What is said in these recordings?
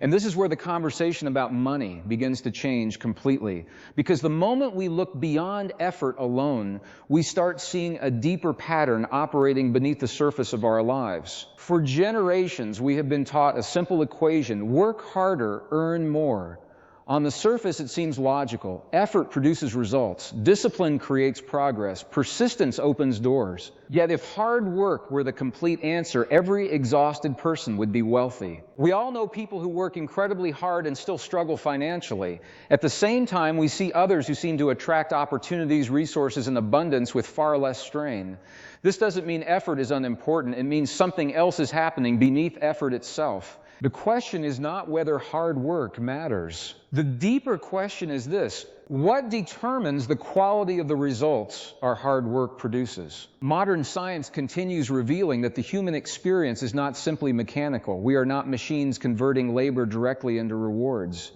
And this is where the conversation about money begins to change completely. Because the moment we look beyond effort alone, we start seeing a deeper pattern operating beneath the surface of our lives. For generations, we have been taught a simple equation: work harder, earn more. On the surface, it seems logical. Effort produces results. Discipline creates progress. Persistence opens doors. Yet if hard work were the complete answer, every exhausted person would be wealthy. We all know people who work incredibly hard and still struggle financially. At the same time, we see others who seem to attract opportunities, resources, and abundance with far less strain. This doesn't mean effort is unimportant. It means something else is happening beneath effort itself. The question is not whether hard work matters. The deeper question is this: what determines the quality of the results our hard work produces? Modern science continues revealing that the human experience is not simply mechanical. We are not machines converting labor directly into rewards.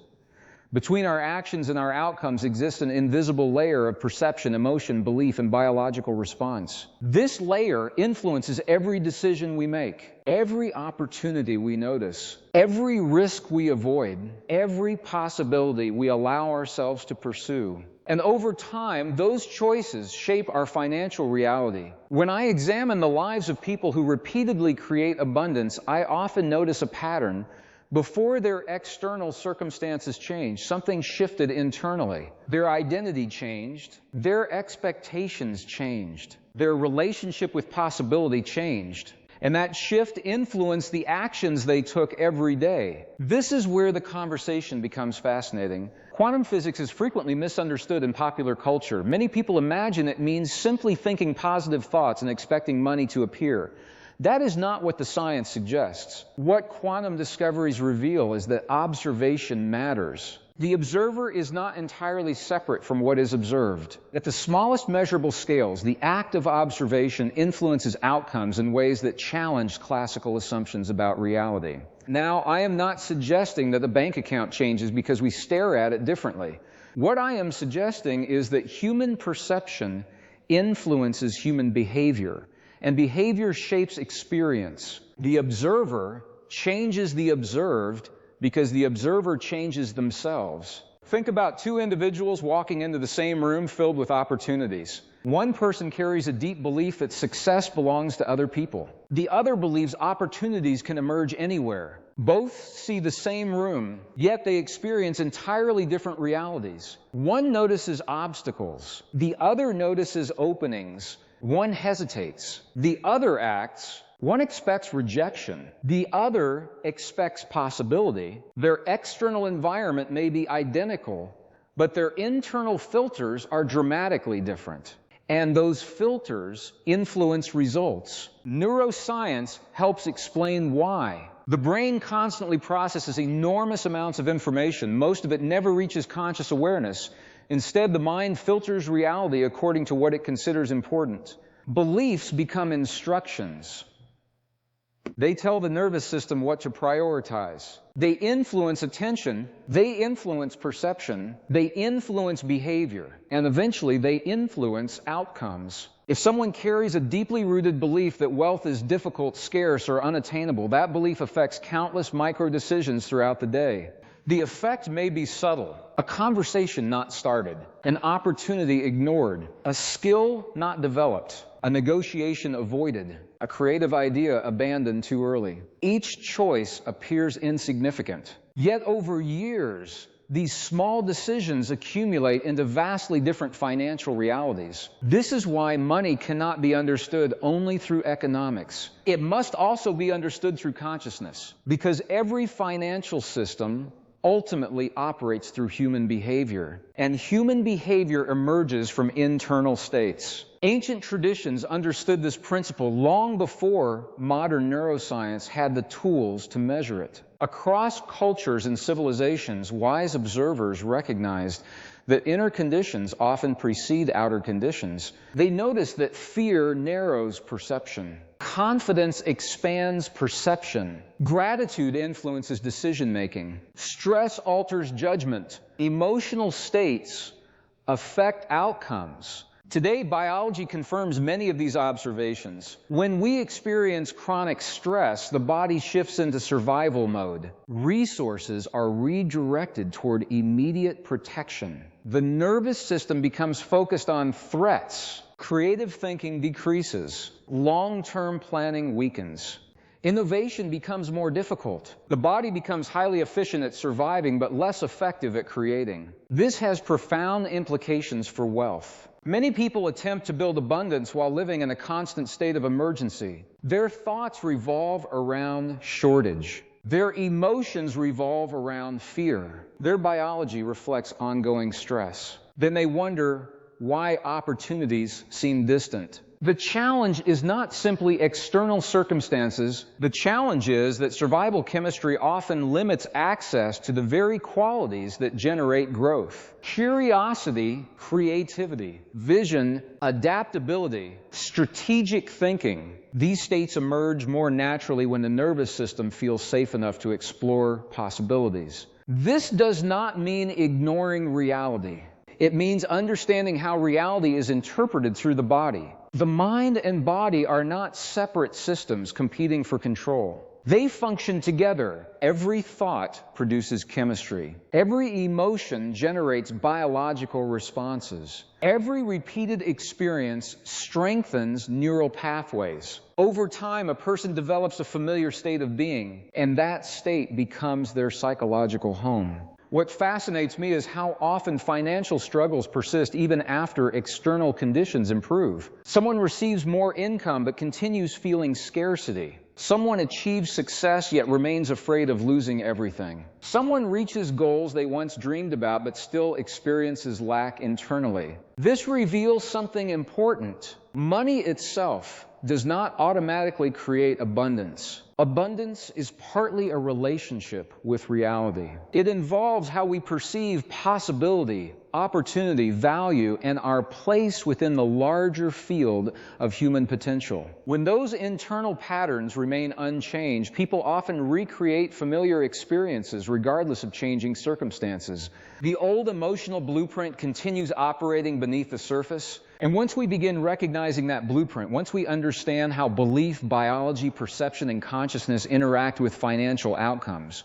Between our actions and our outcomes exists an invisible layer of perception, emotion, belief, and biological response. This layer influences every decision we make, every opportunity we notice, every risk we avoid, every possibility we allow ourselves to pursue. And over time, those choices shape our financial reality. When I examine the lives of people who repeatedly create abundance, I often notice a pattern. Before their external circumstances changed, something shifted internally. Their identity changed, their expectations changed, their relationship with possibility changed, and that shift influenced the actions they took every day. This is where the conversation becomes fascinating. Quantum physics is frequently misunderstood in popular culture. Many people imagine it means simply thinking positive thoughts and expecting money to appear. That is not what the science suggests. What quantum discoveries reveal is that observation matters. The observer is not entirely separate from what is observed. At the smallest measurable scales, the act of observation influences outcomes in ways that challenge classical assumptions about reality. Now, I am not suggesting that the bank account changes because we stare at it differently. What I am suggesting is that human perception influences human behavior. And behavior shapes experience. The observer changes the observed because the observer changes themselves. Think about two individuals walking into the same room filled with opportunities. One person carries a deep belief that success belongs to other people. The other believes opportunities can emerge anywhere. Both see the same room, yet they experience entirely different realities. One notices obstacles. The other notices openings. One hesitates. The other acts. One expects rejection. The other expects possibility. Their external environment may be identical, but their internal filters are dramatically different. And those filters influence results. Neuroscience helps explain why. The brain constantly processes enormous amounts of information. Most of it never reaches conscious awareness. Instead, the mind filters reality according to what it considers important. Beliefs become instructions. They tell the nervous system what to prioritize. They influence attention. They influence perception. They influence behavior. And eventually, they influence outcomes. If someone carries a deeply rooted belief that wealth is difficult, scarce, or unattainable, that belief affects countless micro-decisions throughout the day. The effect may be subtle: a conversation not started, an opportunity ignored, a skill not developed, a negotiation avoided, a creative idea abandoned too early. Each choice appears insignificant. Yet over years, these small decisions accumulate into vastly different financial realities. This is why money cannot be understood only through economics. It must also be understood through consciousness, because every financial system ultimately operates through human behavior, and human behavior emerges from internal states. Ancient traditions understood this principle long before modern neuroscience had the tools to measure it. Across cultures and civilizations, wise observers recognized that inner conditions often precede outer conditions. They noticed that fear narrows perception. Confidence expands perception. Gratitude influences decision-making. Stress alters judgment. Emotional states affect outcomes. Today, biology confirms many of these observations. When we experience chronic stress, the body shifts into survival mode. Resources are redirected toward immediate protection. The nervous system becomes focused on threats. Creative thinking decreases. Long-term planning weakens. Innovation becomes more difficult. The body becomes highly efficient at surviving, but less effective at creating. This has profound implications for wealth. Many people attempt to build abundance while living in a constant state of emergency. Their thoughts revolve around shortage. Their emotions revolve around fear. Their biology reflects ongoing stress. Then they wonder why opportunities seem distant. The challenge is not simply external circumstances. The challenge is that survival chemistry often limits access to the very qualities that generate growth. Curiosity, creativity, vision, adaptability, strategic thinking. These states emerge more naturally when the nervous system feels safe enough to explore possibilities. This does not mean ignoring reality. It means understanding how reality is interpreted through the body. The mind and body are not separate systems competing for control. They function together. Every thought produces chemistry. Every emotion generates biological responses. Every repeated experience strengthens neural pathways. Over time, a person develops a familiar state of being, and that state becomes their psychological home. What fascinates me is how often financial struggles persist even after external conditions improve. Someone receives more income but continues feeling scarcity. Someone achieves success yet remains afraid of losing everything. Someone reaches goals they once dreamed about but still experiences lack internally. This reveals something important. Money itself does not automatically create abundance. Abundance is partly a relationship with reality. It involves how we perceive possibility, opportunity, value, and our place within the larger field of human potential. When those internal patterns remain unchanged, people often recreate familiar experiences regardless of changing circumstances. The old emotional blueprint continues operating beneath the surface. And once we begin recognizing that blueprint, once we understand how belief, biology, perception, and consciousness interact with financial outcomes,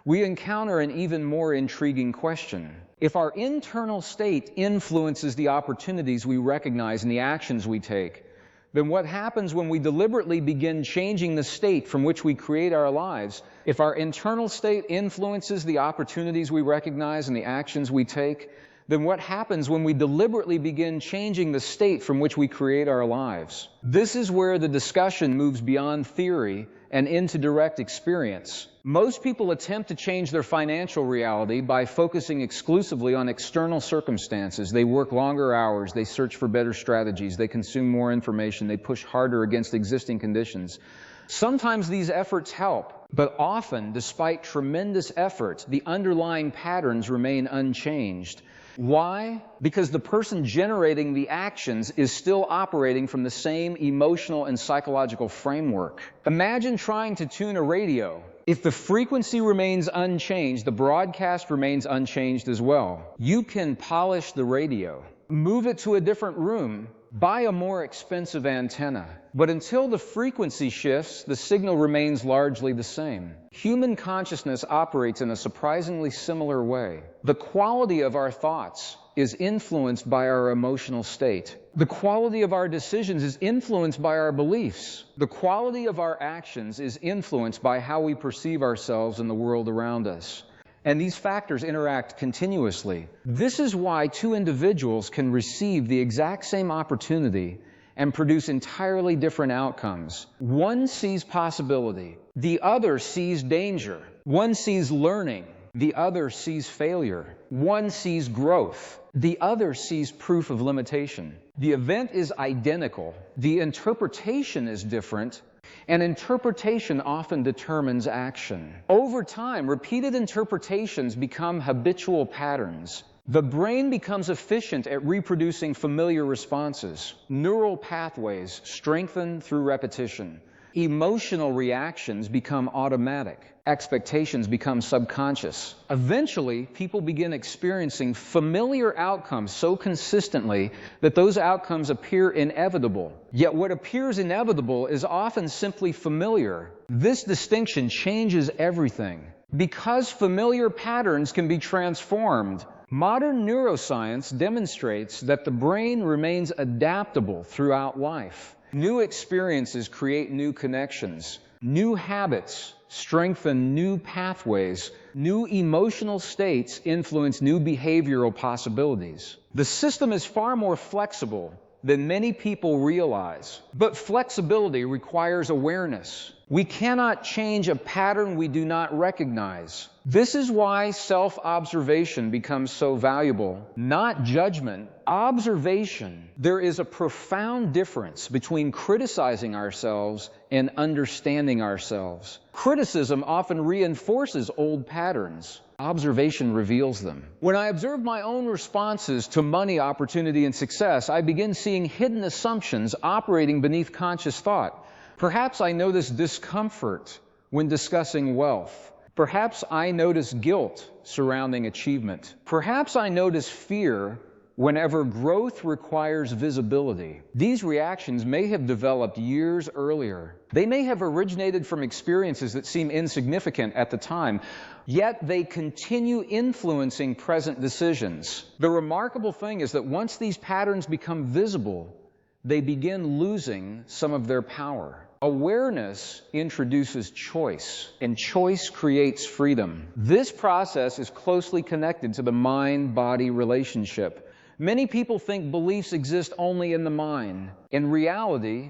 we encounter an even more intriguing question. If our internal state influences the opportunities we recognize and the actions we take, then what happens when we deliberately begin changing the state from which we create our lives? If our internal state influences the opportunities we recognize and the actions we take, then what happens when we deliberately begin changing the state from which we create our lives? This is where the discussion moves beyond theory and into direct experience. Most people attempt to change their financial reality by focusing exclusively on external circumstances. They work longer hours, they search for better strategies, they consume more information, they push harder against existing conditions. Sometimes these efforts help, but often, despite tremendous effort, the underlying patterns remain unchanged. Why? Because the person generating the actions is still operating from the same emotional and psychological framework. Imagine trying to tune a radio. If the frequency remains unchanged, the broadcast remains unchanged as well. You can polish the radio, move it to a different room, buy a more expensive antenna. But until the frequency shifts, the signal remains largely the same. Human consciousness operates in a surprisingly similar way. The quality of our thoughts is influenced by our emotional state. The quality of our decisions is influenced by our beliefs. The quality of our actions is influenced by how we perceive ourselves and the world around us. And these factors interact continuously. This is why two individuals can receive the exact same opportunity and produce entirely different outcomes. One sees possibility, the other sees danger. One sees learning, the other sees failure. One sees growth, the other sees proof of limitation. The event is identical, the interpretation is different, and interpretation often determines action. Over time, repeated interpretations become habitual patterns. The brain becomes efficient at reproducing familiar responses. Neural pathways strengthen through repetition. Emotional reactions become automatic. Expectations become subconscious. Eventually, people begin experiencing familiar outcomes so consistently that those outcomes appear inevitable. Yet what appears inevitable is often simply familiar. This distinction changes everything. Because familiar patterns can be transformed, modern neuroscience demonstrates that the brain remains adaptable throughout life. New experiences create new connections. New habits strengthen new pathways. New emotional states influence new behavioral possibilities. The system is far more flexible than many people realize. But flexibility requires awareness. We cannot change a pattern we do not recognize. This is why self-observation becomes so valuable. Not judgment, observation. There is a profound difference between criticizing ourselves and understanding ourselves. Criticism often reinforces old patterns. Observation reveals them. When I observe my own responses to money, opportunity, and success, I begin seeing hidden assumptions operating beneath conscious thought. Perhaps I notice discomfort when discussing wealth. Perhaps I notice guilt surrounding achievement. Perhaps I notice fear whenever growth requires visibility. These reactions may have developed years earlier. They may have originated from experiences that seem insignificant at the time, yet they continue influencing present decisions. The remarkable thing is that once these patterns become visible, they begin losing some of their power. Awareness introduces choice, and choice creates freedom. This process is closely connected to the mind-body relationship. Many people think beliefs exist only in the mind. In reality,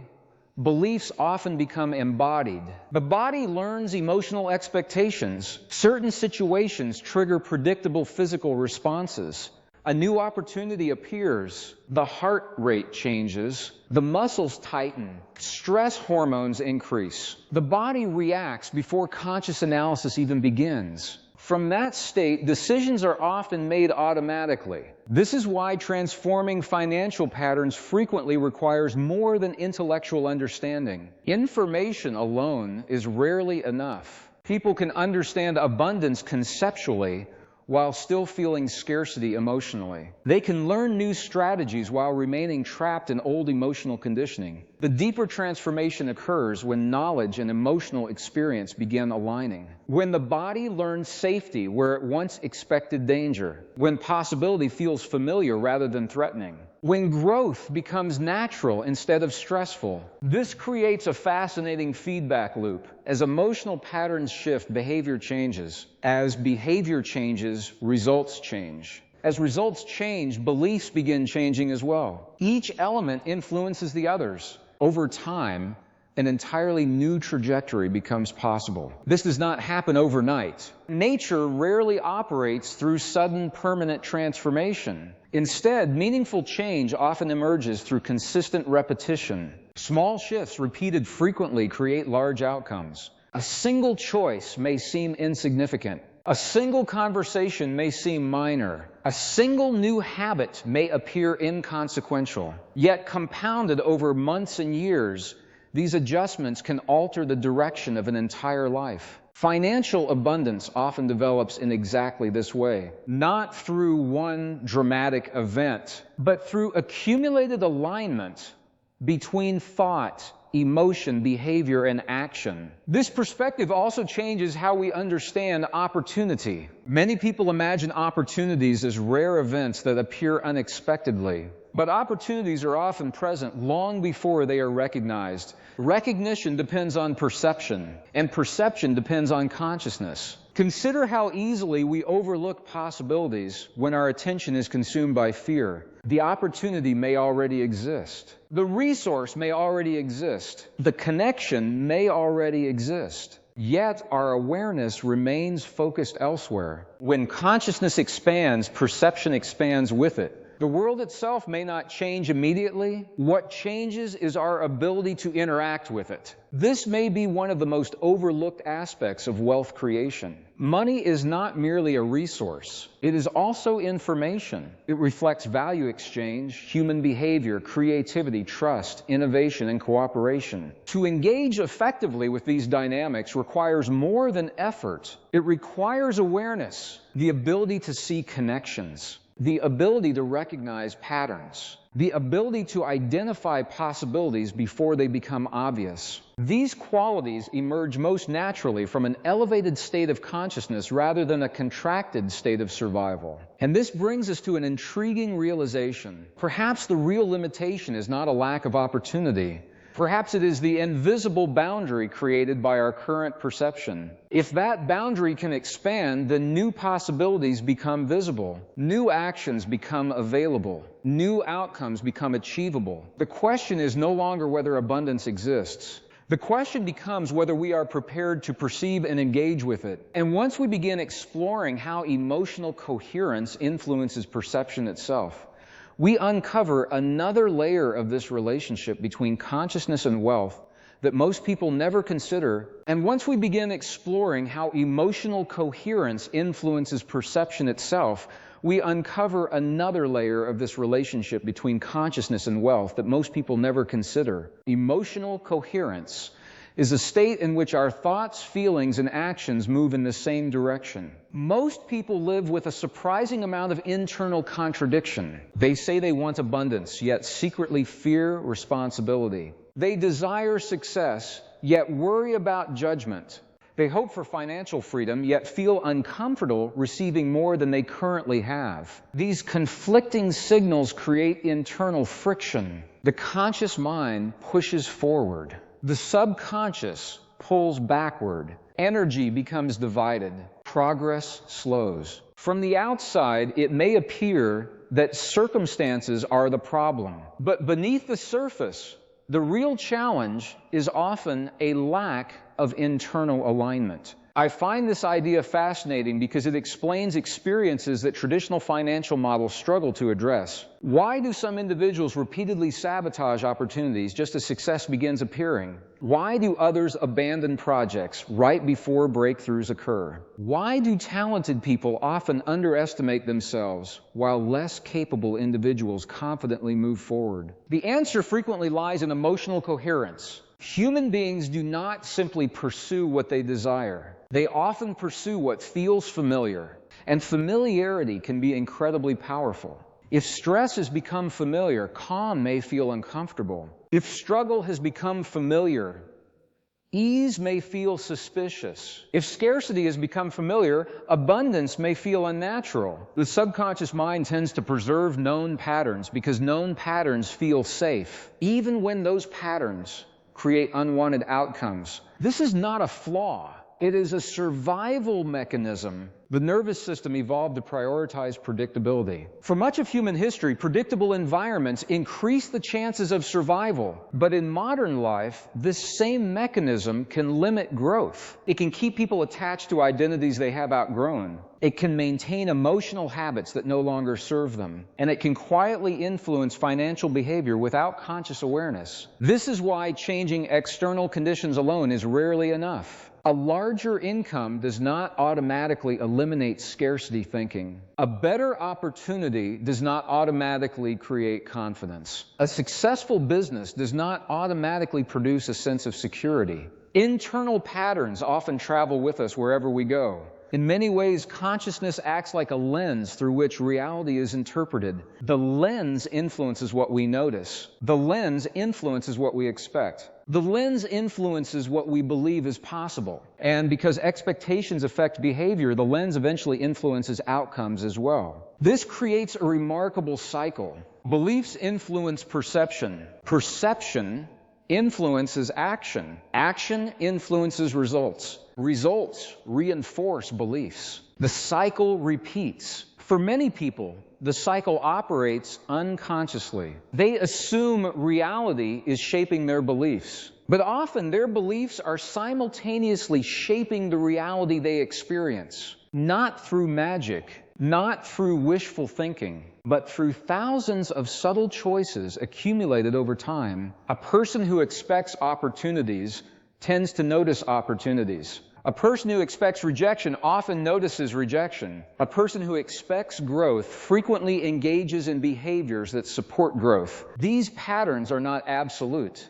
beliefs often become embodied. The body learns emotional expectations. Certain situations trigger predictable physical responses. A new opportunity appears, the heart rate changes, the muscles tighten, stress hormones increase. The body reacts before conscious analysis even begins. From that state, decisions are often made automatically. This is why transforming financial patterns frequently requires more than intellectual understanding. Information alone is rarely enough. People can understand abundance conceptually, while still feeling scarcity emotionally. They can learn new strategies while remaining trapped in old emotional conditioning. The deeper transformation occurs when knowledge and emotional experience begin aligning. When the body learns safety where it once expected danger. When possibility feels familiar rather than threatening. When growth becomes natural instead of stressful. This creates a fascinating feedback loop. As emotional patterns shift, behavior changes. As behavior changes, results change. As results change, beliefs begin changing as well. Each element influences the others. Over time, an entirely new trajectory becomes possible. This does not happen overnight. Nature rarely operates through sudden, permanent transformation. Instead, meaningful change often emerges through consistent repetition. Small shifts repeated frequently create large outcomes. A single choice may seem insignificant. A single conversation may seem minor. A single new habit may appear inconsequential. Yet compounded over months and years, these adjustments can alter the direction of an entire life. Financial abundance often develops in exactly this way. Not through one dramatic event, but through accumulated alignment between thought, emotion, behavior, and action. This perspective also changes how we understand opportunity. Many people imagine opportunities as rare events that appear unexpectedly. But opportunities are often present long before they are recognized. Recognition depends on perception, and perception depends on consciousness. Consider how easily we overlook possibilities when our attention is consumed by fear. The opportunity may already exist. The resource may already exist. The connection may already exist. Yet our awareness remains focused elsewhere. When consciousness expands, perception expands with it. The world itself may not change immediately. What changes is our ability to interact with it. This may be one of the most overlooked aspects of wealth creation. Money is not merely a resource. It is also information. It reflects value exchange, human behavior, creativity, trust, innovation, and cooperation. To engage effectively with these dynamics requires more than effort. It requires awareness, the ability to see connections, the ability to recognize patterns, the ability to identify possibilities before they become obvious. These qualities emerge most naturally from an elevated state of consciousness rather than a contracted state of survival. And this brings us to an intriguing realization. Perhaps the real limitation is not a lack of opportunity. Perhaps it is the invisible boundary created by our current perception. If that boundary can expand, then new possibilities become visible. New actions become available. New outcomes become achievable. The question is no longer whether abundance exists. The question becomes whether we are prepared to perceive and engage with it. And once we begin exploring how emotional coherence influences perception itself, we uncover another layer of this relationship between consciousness and wealth that most people never consider. And once we begin exploring how emotional coherence influences perception itself, we uncover another layer of this relationship between consciousness and wealth that most people never consider. Emotional coherence is a state in which our thoughts, feelings, and actions move in the same direction. Most people live with a surprising amount of internal contradiction. They say they want abundance, yet secretly fear responsibility. They desire success, yet worry about judgment. They hope for financial freedom, yet feel uncomfortable receiving more than they currently have. These conflicting signals create internal friction. The conscious mind pushes forward. The subconscious pulls backward. Energy becomes divided. Progress slows. From the outside, it may appear that circumstances are the problem. But beneath the surface, the real challenge is often a lack of internal alignment. I find this idea fascinating because it explains experiences that traditional financial models struggle to address. Why do some individuals repeatedly sabotage opportunities just as success begins appearing? Why do others abandon projects right before breakthroughs occur? Why do talented people often underestimate themselves while less capable individuals confidently move forward? The answer frequently lies in emotional coherence. Human beings do not simply pursue what they desire. They often pursue what feels familiar, and familiarity can be incredibly powerful. If stress has become familiar, calm may feel uncomfortable. If struggle has become familiar, ease may feel suspicious. If scarcity has become familiar, abundance may feel unnatural. The subconscious mind tends to preserve known patterns because known patterns feel safe, even when those patterns create unwanted outcomes. This is not a flaw. It is a survival mechanism. The nervous system evolved to prioritize predictability. For much of human history, predictable environments increase the chances of survival. But in modern life, this same mechanism can limit growth. It can keep people attached to identities they have outgrown. It can maintain emotional habits that no longer serve them. And it can quietly influence financial behavior without conscious awareness. This is why changing external conditions alone is rarely enough. A larger income does not automatically eliminate scarcity thinking. A better opportunity does not automatically create confidence. A successful business does not automatically produce a sense of security. Internal patterns often travel with us wherever we go. In many ways, consciousness acts like a lens through which reality is interpreted. The lens influences what we notice. The lens influences what we expect. The lens influences what we believe is possible. And because expectations affect behavior, the lens eventually influences outcomes as well. This creates a remarkable cycle. Beliefs influence perception. Perception influences action. Action influences results. Results reinforce beliefs. The cycle repeats. For many people, the cycle operates unconsciously. They assume reality is shaping their beliefs. But often their beliefs are simultaneously shaping the reality they experience. Not through magic, not through wishful thinking, but through thousands of subtle choices accumulated over time. A person who expects opportunities tends to notice opportunities. A person who expects rejection often notices rejection. A person who expects growth frequently engages in behaviors that support growth. These patterns are not absolute,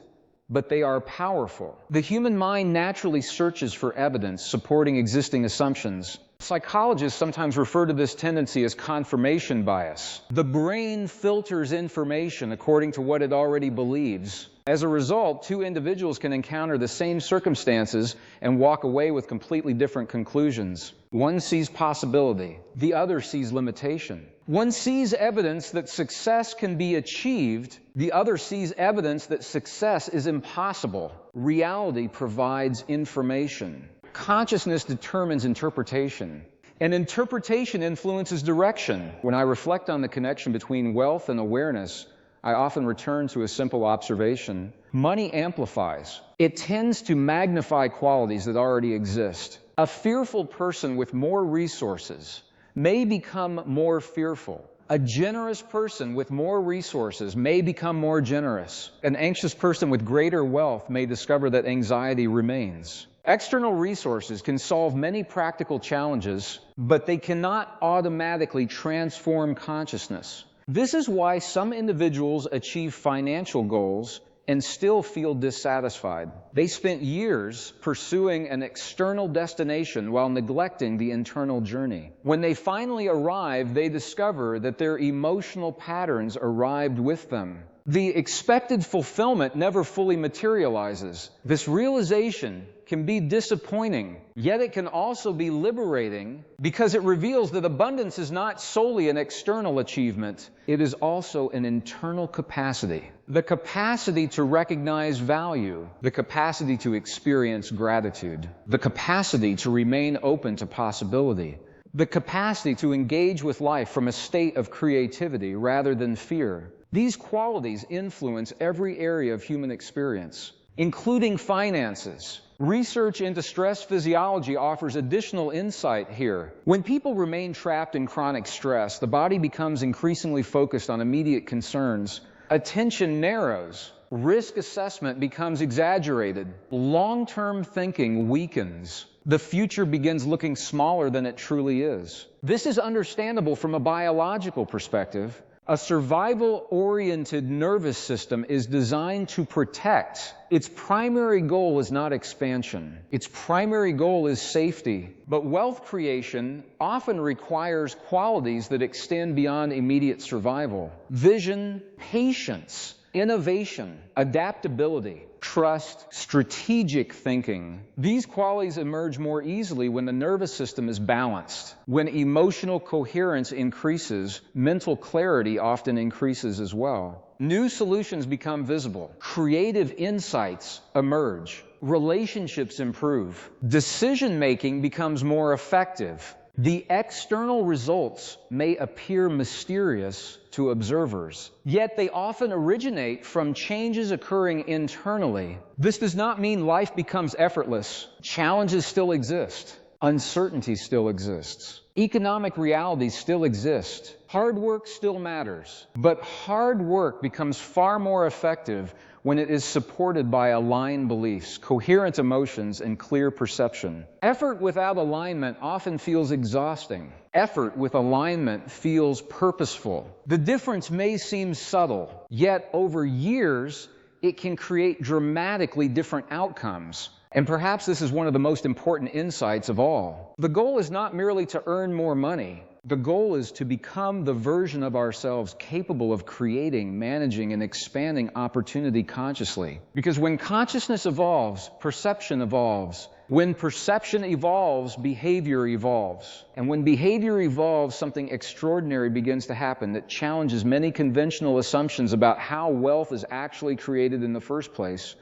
but they are powerful. The human mind naturally searches for evidence supporting existing assumptions. Psychologists sometimes refer to this tendency as confirmation bias. The brain filters information according to what it already believes. As a result, two individuals can encounter the same circumstances and walk away with completely different conclusions. One sees possibility, the other sees limitation. One sees evidence that success can be achieved, the other sees evidence that success is impossible. Reality provides information. Consciousness determines interpretation, and interpretation influences direction. When I reflect on the connection between wealth and awareness, I often return to a simple observation. Money amplifies. It tends to magnify qualities that already exist. A fearful person with more resources may become more fearful. A generous person with more resources may become more generous. An anxious person with greater wealth may discover that anxiety remains. External resources can solve many practical challenges, but they cannot automatically transform consciousness. This is why some individuals achieve financial goals and still feel dissatisfied. They spent years pursuing an external destination while neglecting the internal journey. When they finally arrive, they discover that their emotional patterns arrived with them. The expected fulfillment never fully materializes. This realization can be disappointing, yet it can also be liberating because it reveals that abundance is not solely an external achievement, it is also an internal capacity. The capacity to recognize value, the capacity to experience gratitude, the capacity to remain open to possibility, the capacity to engage with life from a state of creativity rather than fear. These qualities influence every area of human experience, including finances. Research into stress physiology offers additional insight here. When people remain trapped in chronic stress, the body becomes increasingly focused on immediate concerns. Attention narrows. Risk assessment becomes exaggerated. Long-term thinking weakens. The future begins looking smaller than it truly is. This is understandable from a biological perspective. A survival-oriented nervous system is designed to protect. Its primary goal is not expansion. Its primary goal is safety. But wealth creation often requires qualities that extend beyond immediate survival. Vision, patience, innovation, adaptability, trust, strategic thinking. These qualities emerge more easily when the nervous system is balanced. When emotional coherence increases, mental clarity often increases as well. New solutions become visible. Creative insights emerge. Relationships improve. Decision-making becomes more effective. The external results may appear mysterious to observers, yet they often originate from changes occurring internally. This does not mean life becomes effortless. Challenges still exist. Uncertainty still exists. Economic realities still exist. Hard work still matters. But hard work becomes far more effective when it is supported by aligned beliefs, coherent emotions, and clear perception. Effort without alignment often feels exhausting. Effort with alignment feels purposeful. The difference may seem subtle, yet over years, it can create dramatically different outcomes. And perhaps this is one of the most important insights of all. The goal is not merely to earn more money. The goal is to become the version of ourselves capable of creating, managing, and expanding opportunity consciously. Because when consciousness evolves, perception evolves. When perception evolves, behavior evolves. And when behavior evolves, something extraordinary begins to happen that challenges many conventional assumptions about how wealth is actually created in the first place.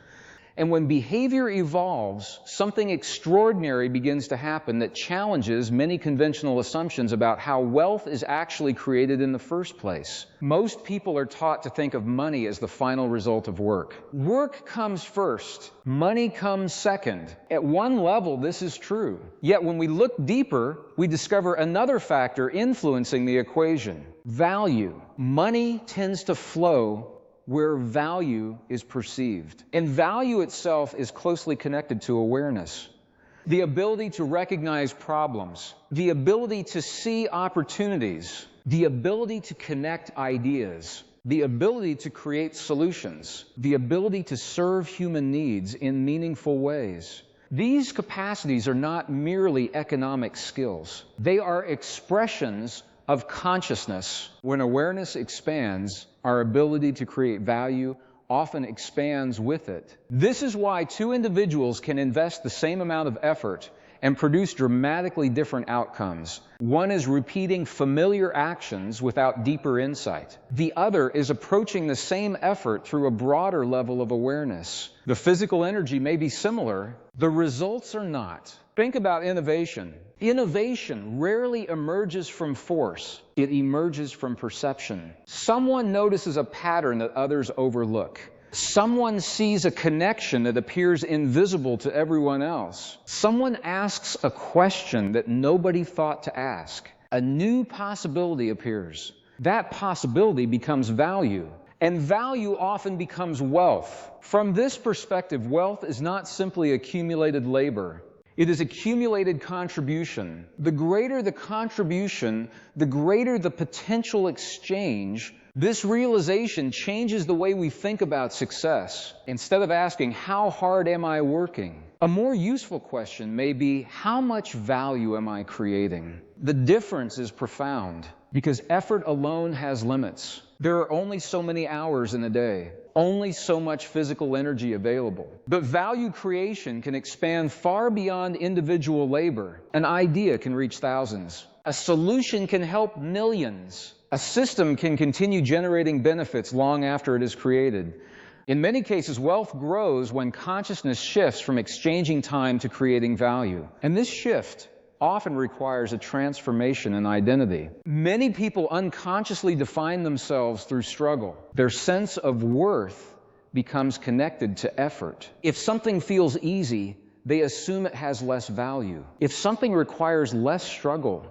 And when behavior evolves, something extraordinary begins to happen that challenges many conventional assumptions about how wealth is actually created in the first place. Most people are taught to think of money as the final result of work. Work comes first, money comes second. At one level, this is true. Yet when we look deeper, we discover another factor influencing the equation: value. Money tends to flow where value is perceived. And value itself is closely connected to awareness. The ability to recognize problems, the ability to see opportunities, the ability to connect ideas, the ability to create solutions, the ability to serve human needs in meaningful ways. These capacities are not merely economic skills. They are expressions of consciousness. When awareness expands, our ability to create value often expands with it. This is why two individuals can invest the same amount of effort and produce dramatically different outcomes. One is repeating familiar actions without deeper insight. The other is approaching the same effort through a broader level of awareness. The physical energy may be similar, the results are not. Think about innovation. Innovation rarely emerges from force. It emerges from perception. Someone notices a pattern that others overlook. Someone sees a connection that appears invisible to everyone else. Someone asks a question that nobody thought to ask. A new possibility appears. That possibility becomes value. And value often becomes wealth. From this perspective, wealth is not simply accumulated labor. It is accumulated contribution. The greater the contribution, the greater the potential exchange. This realization changes the way we think about success. Instead of asking, how hard am I working? A more useful question may be, how much value am I creating? The difference is profound because effort alone has limits. There are only so many hours in a day, only so much physical energy available. But value creation can expand far beyond individual labor. An idea can reach thousands. A solution can help millions. A system can continue generating benefits long after it is created. In many cases, wealth grows when consciousness shifts from exchanging time to creating value. And this shift often requires a transformation in identity. Many people unconsciously define themselves through struggle. Their sense of worth becomes connected to effort. If something feels easy, they assume it has less value. If something requires less struggle,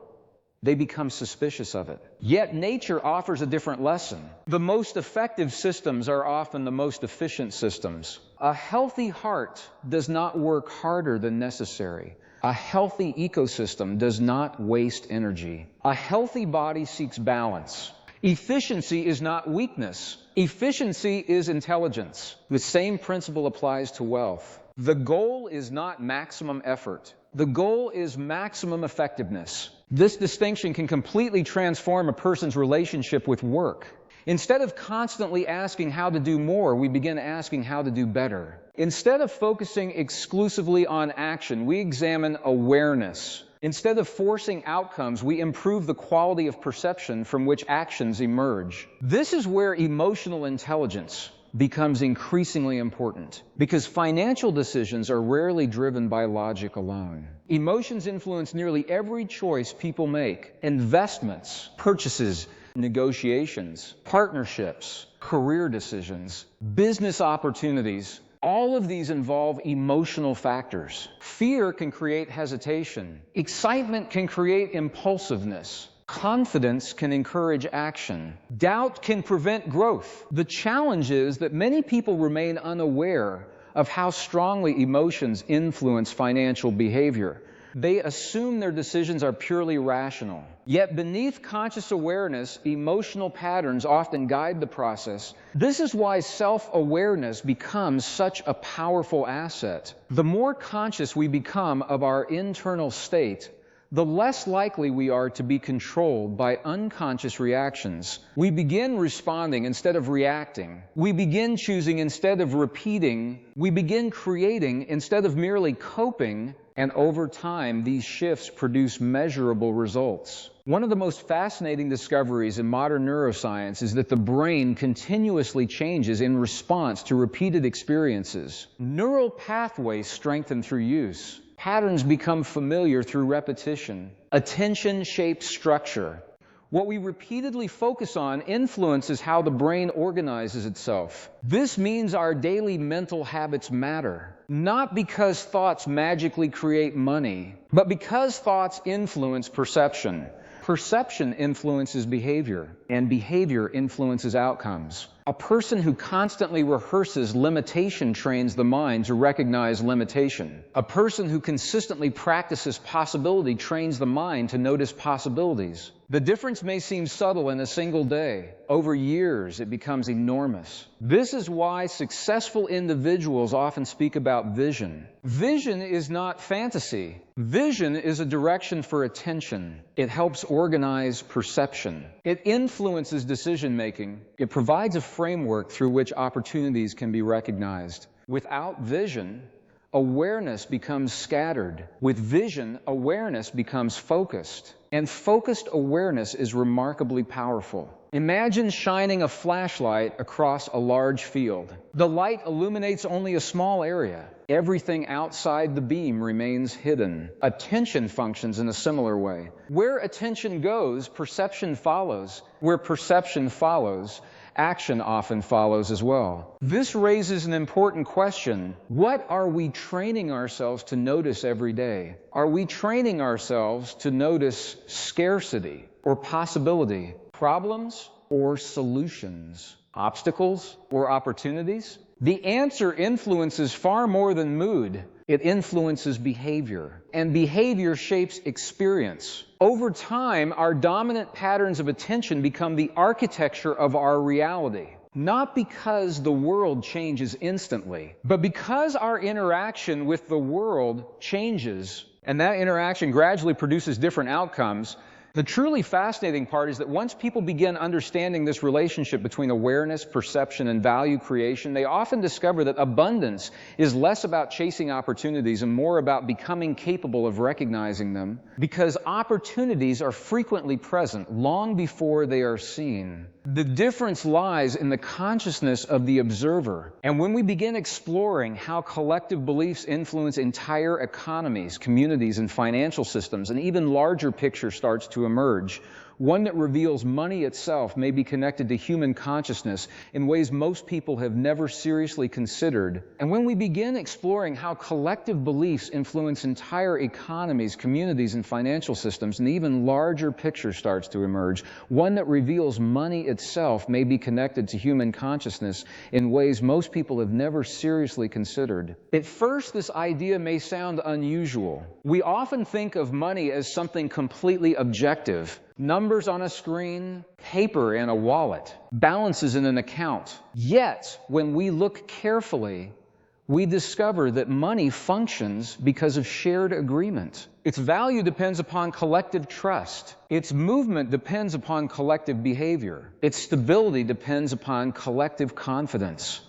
they become suspicious of it. Yet nature offers a different lesson. The most effective systems are often the most efficient systems. A healthy heart does not work harder than necessary. A healthy ecosystem does not waste energy. A healthy body seeks balance. Efficiency is not weakness. Efficiency is intelligence. The same principle applies to wealth. The goal is not maximum effort. The goal is maximum effectiveness. This distinction can completely transform a person's relationship with work. Instead of constantly asking how to do more, we begin asking how to do better. Instead of focusing exclusively on action, we examine awareness. Instead of forcing outcomes, we improve the quality of perception from which actions emerge. This is where emotional intelligence becomes increasingly important, because financial decisions are rarely driven by logic alone. Emotions influence nearly every choice people make. Investments, purchases, negotiations, partnerships, career decisions, business opportunities, all of these involve emotional factors. Fear can create hesitation. Excitement can create impulsiveness. Confidence can encourage action. Doubt can prevent growth. The challenge is that many people remain unaware of how strongly emotions influence financial behavior. They assume their decisions are purely rational. Yet beneath conscious awareness, emotional patterns often guide the process. This is why self-awareness becomes such a powerful asset. The more conscious we become of our internal state, the less likely we are to be controlled by unconscious reactions. We begin responding instead of reacting. We begin choosing instead of repeating. We begin creating instead of merely coping. And over time, these shifts produce measurable results. One of the most fascinating discoveries in modern neuroscience is that the brain continuously changes in response to repeated experiences. Neural pathways strengthen through use. Patterns become familiar through repetition. Attention shapes structure. What we repeatedly focus on influences how the brain organizes itself. This means our daily mental habits matter, not because thoughts magically create money, but because thoughts influence perception. Perception influences behavior, and behavior influences outcomes. A person who constantly rehearses limitation trains the mind to recognize limitation. A person who consistently practices possibility trains the mind to notice possibilities. The difference may seem subtle in a single day. Over years, it becomes enormous. This is why successful individuals often speak about vision. Vision is not fantasy. Vision is a direction for attention. It helps organize perception. It influences decision-making. It provides a framework through which opportunities can be recognized. Without vision, awareness becomes scattered. With vision, awareness becomes focused. And focused awareness is remarkably powerful. Imagine shining a flashlight across a large field. The light illuminates only a small area. Everything outside the beam remains hidden. Attention functions in a similar way. Where attention goes, perception follows. Where perception follows, action often follows as well. This raises an important question. What are we training ourselves to notice every day? Are we training ourselves to notice scarcity or possibility, problems or solutions, obstacles or opportunities? The answer influences far more than mood. It influences behavior, and behavior shapes experience. Over time, our dominant patterns of attention become the architecture of our reality. Not because the world changes instantly, but because our interaction with the world changes, and that interaction gradually produces different outcomes. The truly fascinating part is that once people begin understanding this relationship between awareness, perception, and value creation, they often discover that abundance is less about chasing opportunities and more about becoming capable of recognizing them, because opportunities are frequently present long before they are seen. The difference lies in the consciousness of the observer. And when we begin exploring how collective beliefs influence entire economies, communities, and financial systems, an even larger picture starts to emerge. One that reveals money itself may be connected to human consciousness in ways most people have never seriously considered. And when we begin exploring how collective beliefs influence entire economies, communities, and financial systems, an even larger picture starts to emerge. One that reveals money itself may be connected to human consciousness in ways most people have never seriously considered. At first, this idea may sound unusual. We often think of money as something completely objective. Numbers on a screen, paper in a wallet, balances in an account. Yet, when we look carefully, we discover that money functions because of shared agreement. Its value depends upon collective trust. Its movement depends upon collective behavior. Its stability depends upon collective confidence.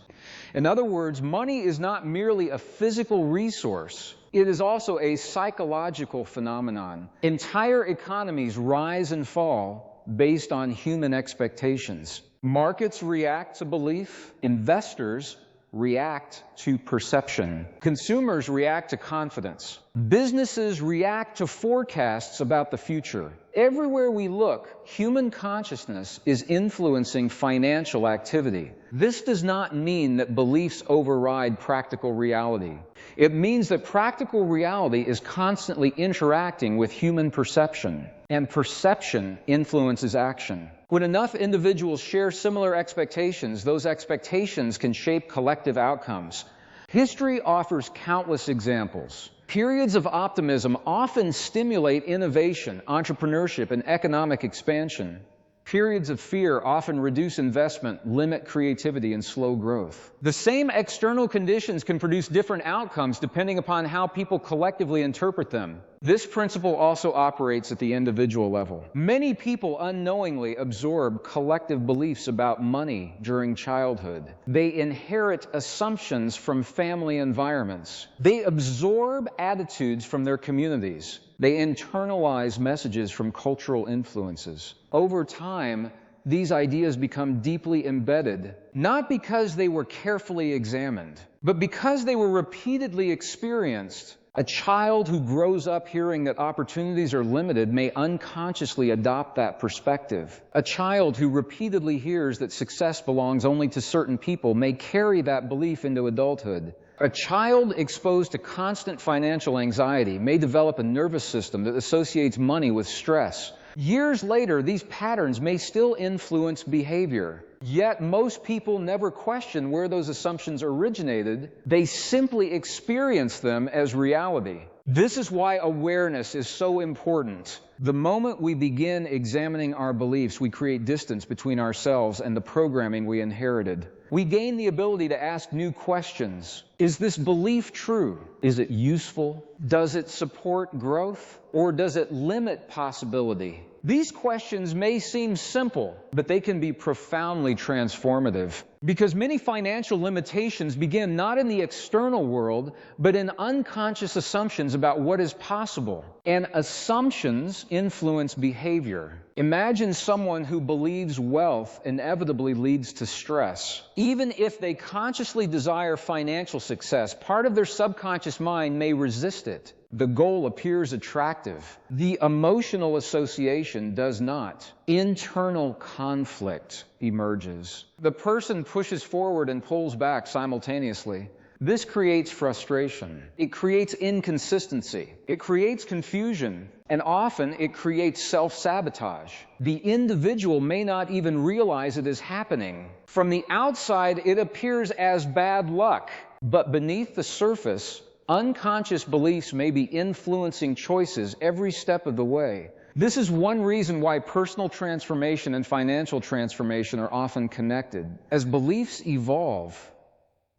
In other words, money is not merely a physical resource. It is also a psychological phenomenon. Entire economies rise and fall based on human expectations. Markets react to belief. Investors react to perception. Consumers react to confidence. Businesses react to forecasts about the future. Everywhere we look, human consciousness is influencing financial activity. This does not mean that beliefs override practical reality. It means that practical reality is constantly interacting with human perception, and perception influences action. When enough individuals share similar expectations, those expectations can shape collective outcomes. History offers countless examples. Periods of optimism often stimulate innovation, entrepreneurship, and economic expansion. Periods of fear often reduce investment, limit creativity, and slow growth. The same external conditions can produce different outcomes depending upon how people collectively interpret them. This principle also operates at the individual level. Many people unknowingly absorb collective beliefs about money during childhood. They inherit assumptions from family environments. They absorb attitudes from their communities. They internalize messages from cultural influences. Over time, these ideas become deeply embedded, not because they were carefully examined, but because they were repeatedly experienced. A child who grows up hearing that opportunities are limited may unconsciously adopt that perspective. A child who repeatedly hears that success belongs only to certain people may carry that belief into adulthood. A child exposed to constant financial anxiety may develop a nervous system that associates money with stress. Years later, these patterns may still influence behavior. Yet most people never question where those assumptions originated. They simply experience them as reality. This is why awareness is so important. The moment we begin examining our beliefs, we create distance between ourselves and the programming we inherited. We gain the ability to ask new questions. Is this belief true? Is it useful? Does it support growth? Or does it limit possibility? These questions may seem simple, but they can be profoundly transformative. Because many financial limitations begin not in the external world, but in unconscious assumptions about what is possible. And assumptions influence behavior. Imagine someone who believes wealth inevitably leads to stress. Even if they consciously desire financial success, part of their subconscious mind may resist it. The goal appears attractive. The emotional association does not. Internal conflict emerges. The person pushes forward and pulls back simultaneously. This creates frustration. It creates inconsistency. It creates confusion. And often it creates self-sabotage. The individual may not even realize it is happening. From the outside, it appears as bad luck. But beneath the surface, unconscious beliefs may be influencing choices every step of the way. This is one reason why personal transformation and financial transformation are often connected. As beliefs evolve,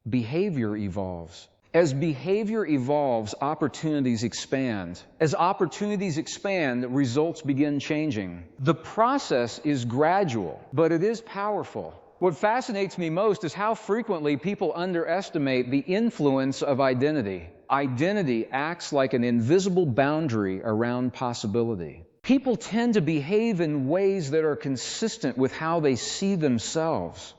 behavior evolves. As behavior evolves, opportunities expand. As opportunities expand, results begin changing. The process is gradual, but it is powerful. What fascinates me most is how frequently people underestimate the influence of identity. Identity acts like an invisible boundary around possibility. People tend to behave in ways that are consistent with how they see themselves.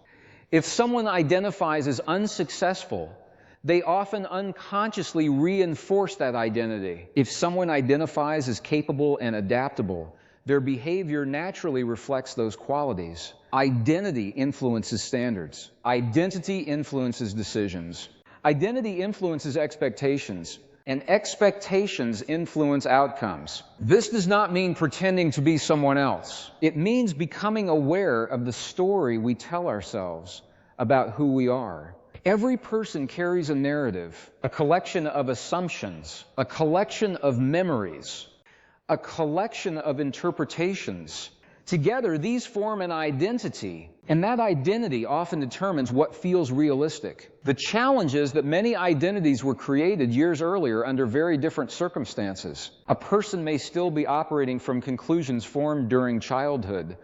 If someone identifies as unsuccessful, they often unconsciously reinforce that identity. If someone identifies as capable and adaptable, their behavior naturally reflects those qualities. Identity influences standards. Identity influences decisions. Identity influences expectations, and expectations influence outcomes. This does not mean pretending to be someone else. It means becoming aware of the story we tell ourselves about who we are. Every person carries a narrative, a collection of assumptions, a collection of memories, a collection of interpretations. Together, these form an identity, and that identity often determines what feels realistic. The challenge is that many identities were created years earlier under very different circumstances. A person may still be operating from conclusions formed during childhood,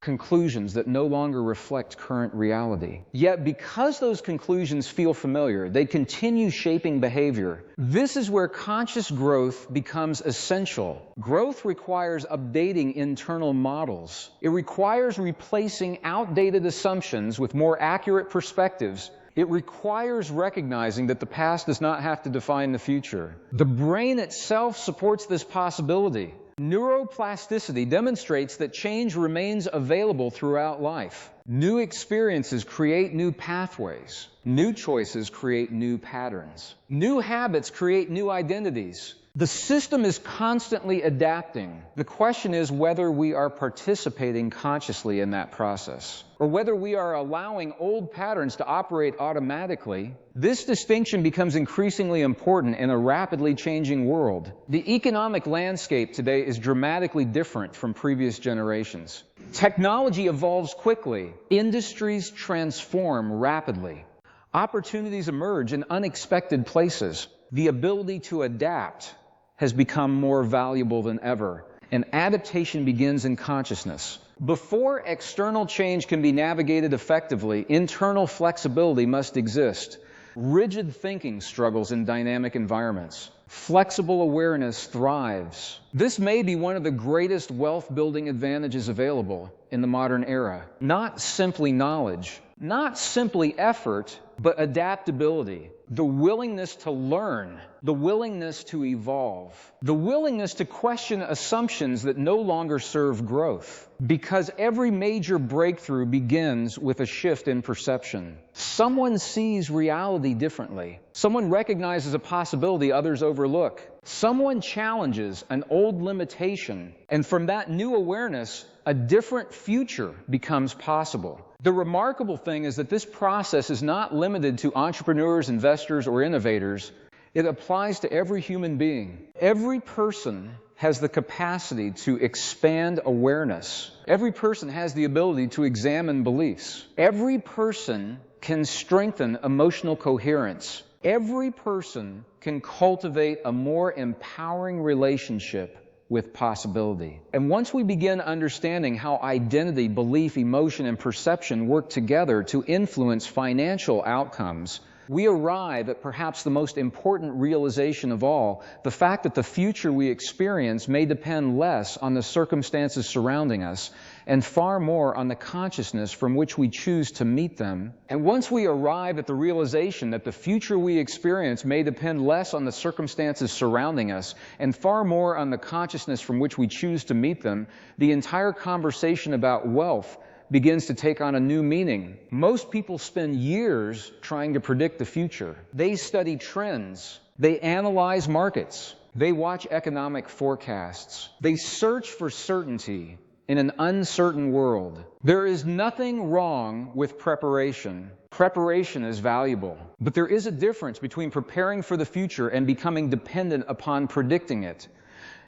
conclusions that no longer reflect current reality. Yet, because those conclusions feel familiar, they continue shaping behavior. This is where conscious growth becomes essential. Growth requires updating internal models. It requires replacing outdated assumptions with more accurate perspectives. It requires recognizing that the past does not have to define the future. The brain itself supports this possibility. Neuroplasticity demonstrates that change remains available throughout life. New experiences create new pathways. New choices create new patterns. New habits create new identities. The system is constantly adapting. The question is whether we are participating consciously in that process, or whether we are allowing old patterns to operate automatically. This distinction becomes increasingly important in a rapidly changing world. The economic landscape today is dramatically different from previous generations. Technology evolves quickly. Industries transform rapidly. Opportunities emerge in unexpected places. The ability to adapt has become more valuable than ever, and adaptation begins in consciousness. Before external change can be navigated effectively, internal flexibility must exist. Rigid thinking struggles in dynamic environments. Flexible awareness thrives. This may be one of the greatest wealth-building advantages available in the modern era. Not simply knowledge, not simply effort, but adaptability. The willingness to learn, the willingness to evolve, the willingness to question assumptions that no longer serve growth. Because every major breakthrough begins with a shift in perception. Someone sees reality differently. Someone recognizes a possibility others overlook. Someone challenges an old limitation, and from that new awareness, a different future becomes possible. The remarkable thing is that this process is not limited to entrepreneurs, investors, or innovators. It applies to every human being. Every person has the capacity to expand awareness. Every person has the ability to examine beliefs. Every person can strengthen emotional coherence. Every person can cultivate a more empowering relationship with possibility. And once we begin understanding how identity, belief, emotion, and perception work together to influence financial outcomes, we arrive at perhaps the most important realization of all, the fact that the future we experience may depend less on the circumstances surrounding us and far more on the consciousness from which we choose to meet them. And once we arrive at the realization that the future we experience may depend less on the circumstances surrounding us and far more on the consciousness from which we choose to meet them, the entire conversation about wealth begins to take on a new meaning. Most people spend years trying to predict the future. They study trends. They analyze markets. They watch economic forecasts. They search for certainty in an uncertain world. There is nothing wrong with preparation. Preparation is valuable. But there is a difference between preparing for the future and becoming dependent upon predicting it.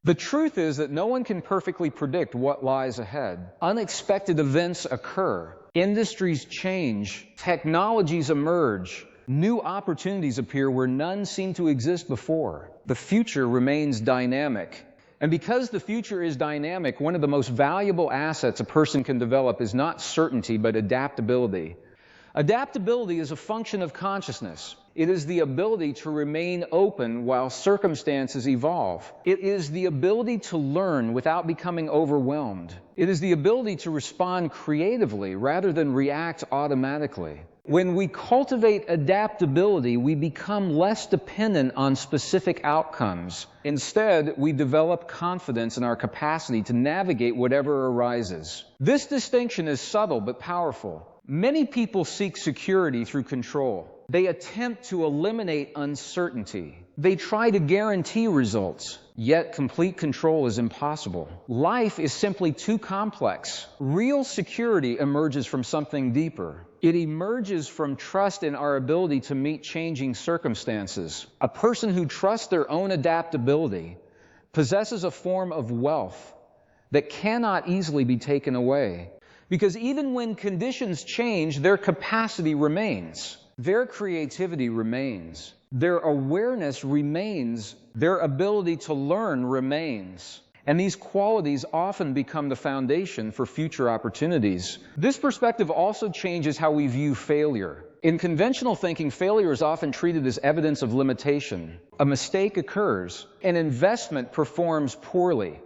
The truth is that no one can perfectly predict what lies ahead. Unexpected events occur. Industries change. Technologies emerge. New opportunities appear where none seemed to exist before. The future remains dynamic. And because the future is dynamic, one of the most valuable assets a person can develop is not certainty, but adaptability. Adaptability is a function of consciousness. It is the ability to remain open while circumstances evolve. It is the ability to learn without becoming overwhelmed. It is the ability to respond creatively rather than react automatically. When we cultivate adaptability, we become less dependent on specific outcomes. Instead, we develop confidence in our capacity to navigate whatever arises. This distinction is subtle but powerful. Many people seek security through control. They attempt to eliminate uncertainty. They try to guarantee results, yet complete control is impossible. Life is simply too complex. Real security emerges from something deeper. It emerges from trust in our ability to meet changing circumstances. A person who trusts their own adaptability possesses a form of wealth that cannot easily be taken away. Because even when conditions change, their capacity remains. Their creativity remains. Their awareness remains. Their ability to learn remains. And these qualities often become the foundation for future opportunities. This perspective also changes how we view failure. In conventional thinking, failure is often treated as evidence of limitation. A mistake occurs. An investment performs poorly.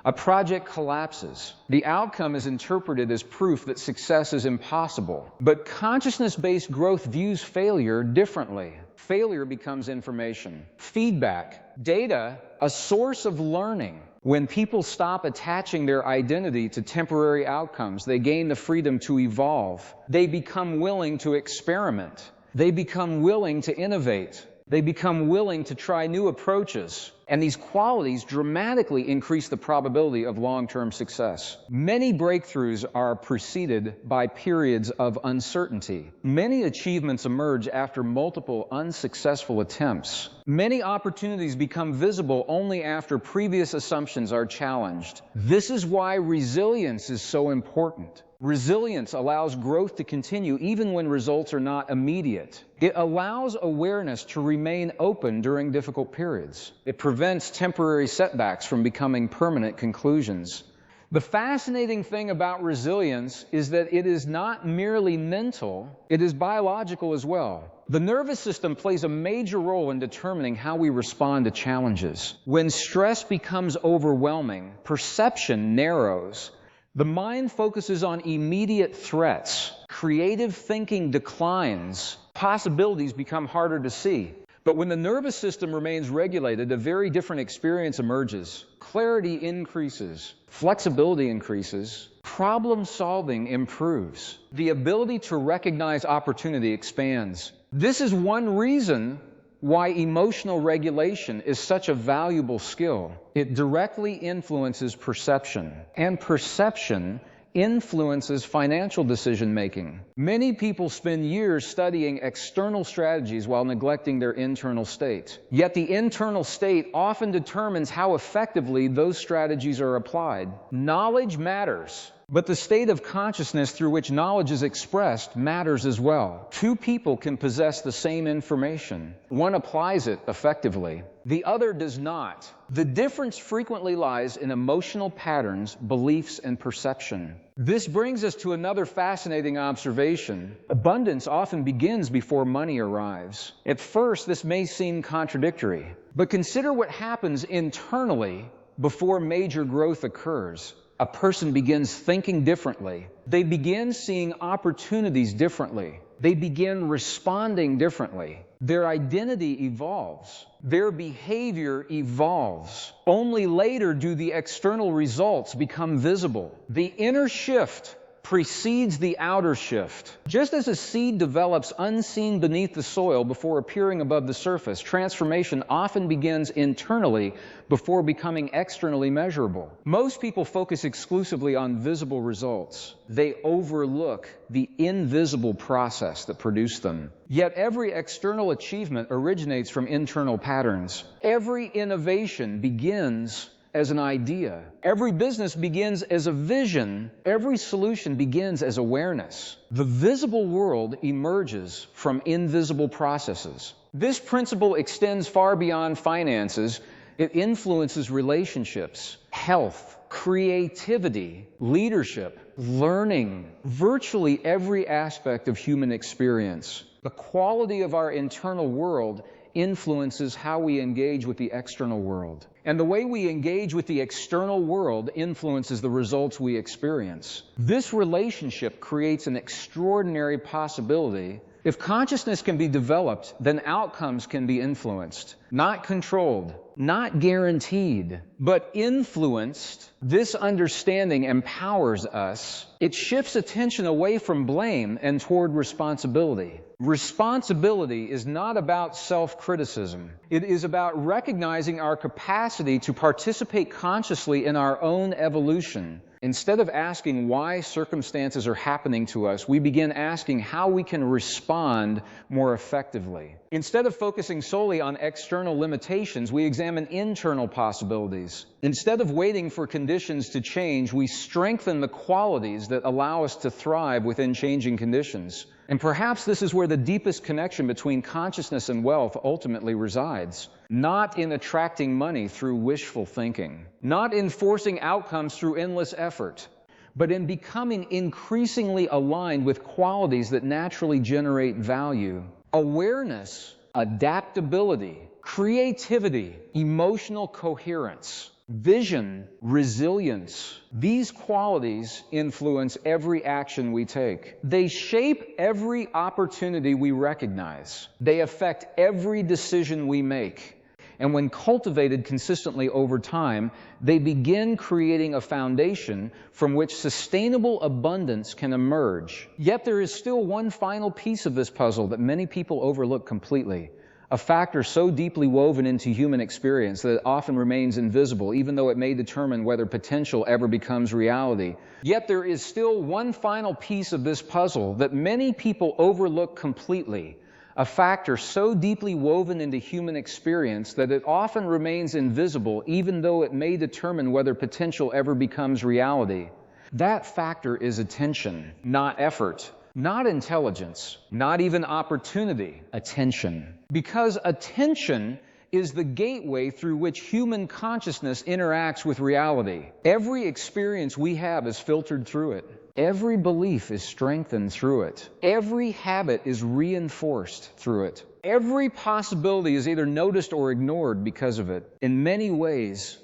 A project collapses. The outcome is interpreted as proof that success is impossible. But consciousness-based growth views failure differently. Failure becomes information, feedback, data, a source of learning. When people stop attaching their identity to temporary outcomes, they gain the freedom to evolve. They become willing to experiment. They become willing to innovate. They become willing to try new approaches. And these qualities dramatically increase the probability of long-term success. Many breakthroughs are preceded by periods of uncertainty. Many achievements emerge after multiple unsuccessful attempts. Many opportunities become visible only after previous assumptions are challenged. This is why resilience is so important. Resilience allows growth to continue even when results are not immediate. It allows awareness to remain open during difficult periods. It prevents prevents temporary setbacks from becoming permanent conclusions. The fascinating thing about resilience is that it is not merely mental, it is biological as well. The nervous system plays a major role in determining how we respond to challenges. When stress becomes overwhelming, perception narrows. The mind focuses on immediate threats. Creative thinking declines. Possibilities become harder to see. But when the nervous system remains regulated, a very different experience emerges. Clarity increases, flexibility increases, problem solving improves. The ability to recognize opportunity expands. This is one reason why emotional regulation is such a valuable skill. It directly influences perception, and perception influences financial decision-making. Many people spend years studying external strategies while neglecting their internal state. Yet the internal state often determines how effectively those strategies are applied. Knowledge matters, but the state of consciousness through which knowledge is expressed matters as well. Two people can possess the same information. One applies it effectively, the other does not. The difference frequently lies in emotional patterns, beliefs, and perception. This brings us to another fascinating observation. Abundance often begins before money arrives. At first, this may seem contradictory, but consider what happens internally before major growth occurs. A person begins thinking differently. They begin seeing opportunities differently. They begin responding differently. Their identity evolves. Their behavior evolves. Only later do the external results become visible. The inner shift precedes the outer shift. Just as a seed develops unseen beneath the soil before appearing above the surface, transformation often begins internally before becoming externally measurable. Most people focus exclusively on visible results. They overlook the invisible process that produced them. Yet every external achievement originates from internal patterns. Every innovation begins as an idea. Every business begins as a vision. Every solution begins as awareness. The visible world emerges from invisible processes. This principle extends far beyond finances. It influences relationships, health, creativity, leadership, learning, virtually every aspect of human experience. The quality of our internal world influences how we engage with the external world. And the way we engage with the external world influences the results we experience. This relationship creates an extraordinary possibility. If consciousness can be developed, then outcomes can be influenced, not controlled, not guaranteed, but influenced. This understanding empowers us. It shifts attention away from blame and toward responsibility. Responsibility is not about self-criticism. It is about recognizing our capacity to participate consciously in our own evolution. Instead of asking why circumstances are happening to us, we begin asking how we can respond more effectively. Instead of focusing solely on external limitations, we examine internal possibilities. Instead of waiting for conditions to change, we strengthen the qualities that allow us to thrive within changing conditions. And perhaps this is where the deepest connection between consciousness and wealth ultimately resides. Not in attracting money through wishful thinking, not in forcing outcomes through endless effort, but in becoming increasingly aligned with qualities that naturally generate value. Awareness, adaptability, creativity, emotional coherence, vision, resilience. These qualities influence every action we take. They shape every opportunity we recognize. They affect every decision we make. And when cultivated consistently over time, they begin creating a foundation from which sustainable abundance can emerge. Yet there is still one final piece of this puzzle that many people overlook completely. A factor so deeply woven into human experience that it often remains invisible, even though it may determine whether potential ever becomes reality. Yet there is still one final piece of this puzzle that many people overlook completely. A factor so deeply woven into human experience that it often remains invisible, even though it may determine whether potential ever becomes reality. That factor is attention, not effort. Not intelligence, not even opportunity, attention. Because attention is the gateway through which human consciousness interacts with reality. Every experience we have is filtered through it. Every belief is strengthened through it. Every habit is reinforced through it. Every possibility is either noticed or ignored because of it. In many ways,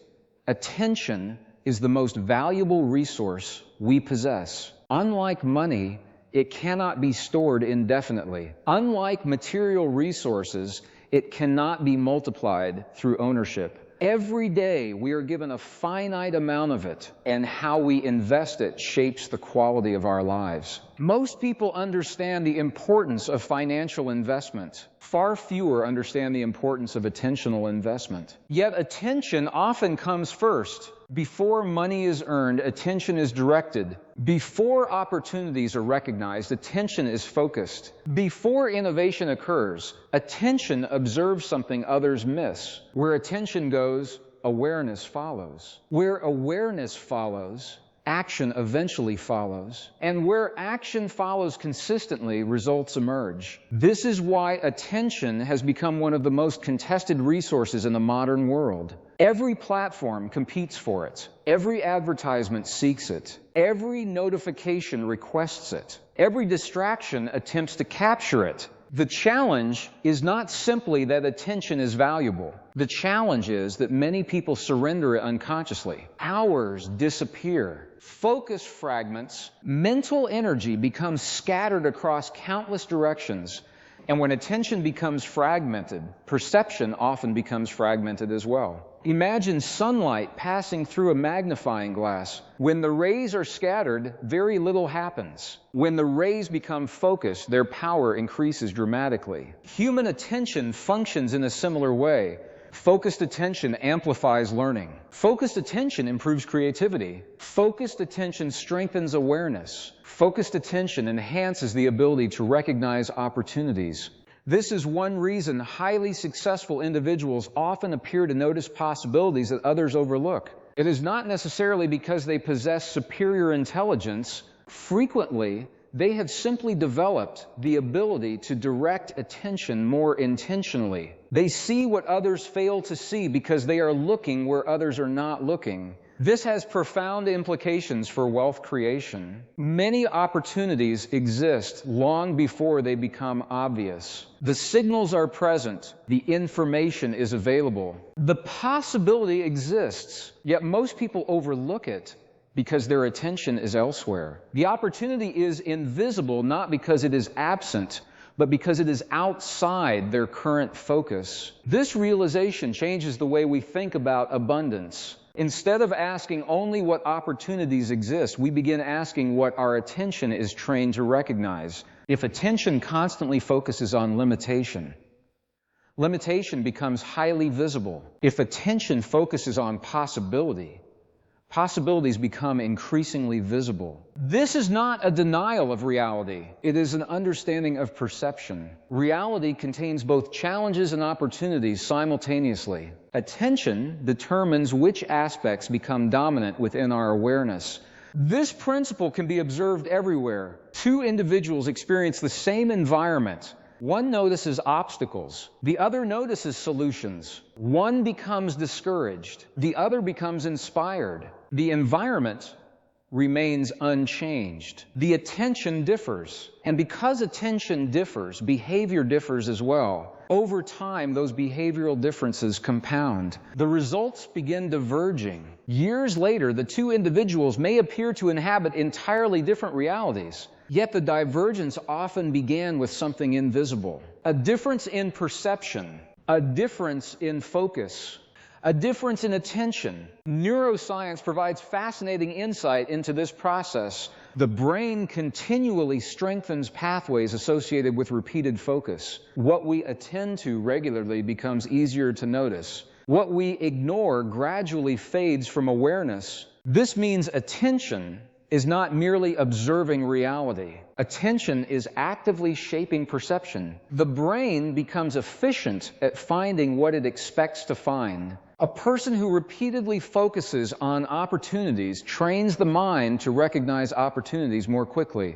attention is the most valuable resource we possess. Unlike money, it cannot be stored indefinitely. Unlike material resources, it cannot be multiplied through ownership. Every day we are given a finite amount of it, and how we invest it shapes the quality of our lives. Most people understand the importance of financial investment. Far fewer understand the importance of attentional investment. Yet attention often comes first. Before money is earned, attention is directed. Before opportunities are recognized, attention is focused. Before innovation occurs, attention observes something others miss. Where attention goes, awareness follows. Where awareness follows, action eventually follows. And where action follows consistently, results emerge. This is why attention has become one of the most contested resources in the modern world. Every platform competes for it. Every advertisement seeks it. Every notification requests it. Every distraction attempts to capture it. The challenge is not simply that attention is valuable. The challenge is that many people surrender it unconsciously. Hours disappear. Focus fragments. Mental energy becomes scattered across countless directions. And when attention becomes fragmented, perception often becomes fragmented as well. Imagine sunlight passing through a magnifying glass. When the rays are scattered, very little happens. When the rays become focused, their power increases dramatically. Human attention functions in a similar way. Focused attention amplifies learning. Focused attention improves creativity. Focused attention strengthens awareness. Focused attention enhances the ability to recognize opportunities. This is one reason highly successful individuals often appear to notice possibilities that others overlook. It is not necessarily because they possess superior intelligence. Frequently, they have simply developed the ability to direct attention more intentionally. They see what others fail to see because they are looking where others are not looking. This has profound implications for wealth creation. Many opportunities exist long before they become obvious. The signals are present. The information is available. The possibility exists, yet most people overlook it because their attention is elsewhere. The opportunity is invisible not because it is absent, but because it is outside their current focus. This realization changes the way we think about abundance. Instead of asking only what opportunities exist, we begin asking what our attention is trained to recognize. If attention constantly focuses on limitation, limitation becomes highly visible. If attention focuses on possibility, possibilities become increasingly visible. This is not a denial of reality. It is an understanding of perception. Reality contains both challenges and opportunities simultaneously. Attention determines which aspects become dominant within our awareness. This principle can be observed everywhere. Two individuals experience the same environment. One notices obstacles. The other notices solutions. One becomes discouraged. The other becomes inspired. The environment remains unchanged. The attention differs. And because attention differs, behavior differs as well. Over time, those behavioral differences compound. The results begin diverging. Years later, the two individuals may appear to inhabit entirely different realities. Yet the divergence often began with something invisible. A difference in perception, a difference in focus, a difference in attention. Neuroscience provides fascinating insight into this process. The brain continually strengthens pathways associated with repeated focus. What we attend to regularly becomes easier to notice. What we ignore gradually fades from awareness. This means attention is not merely observing reality. Attention is actively shaping perception. The brain becomes efficient at finding what it expects to find. A person who repeatedly focuses on opportunities trains the mind to recognize opportunities more quickly.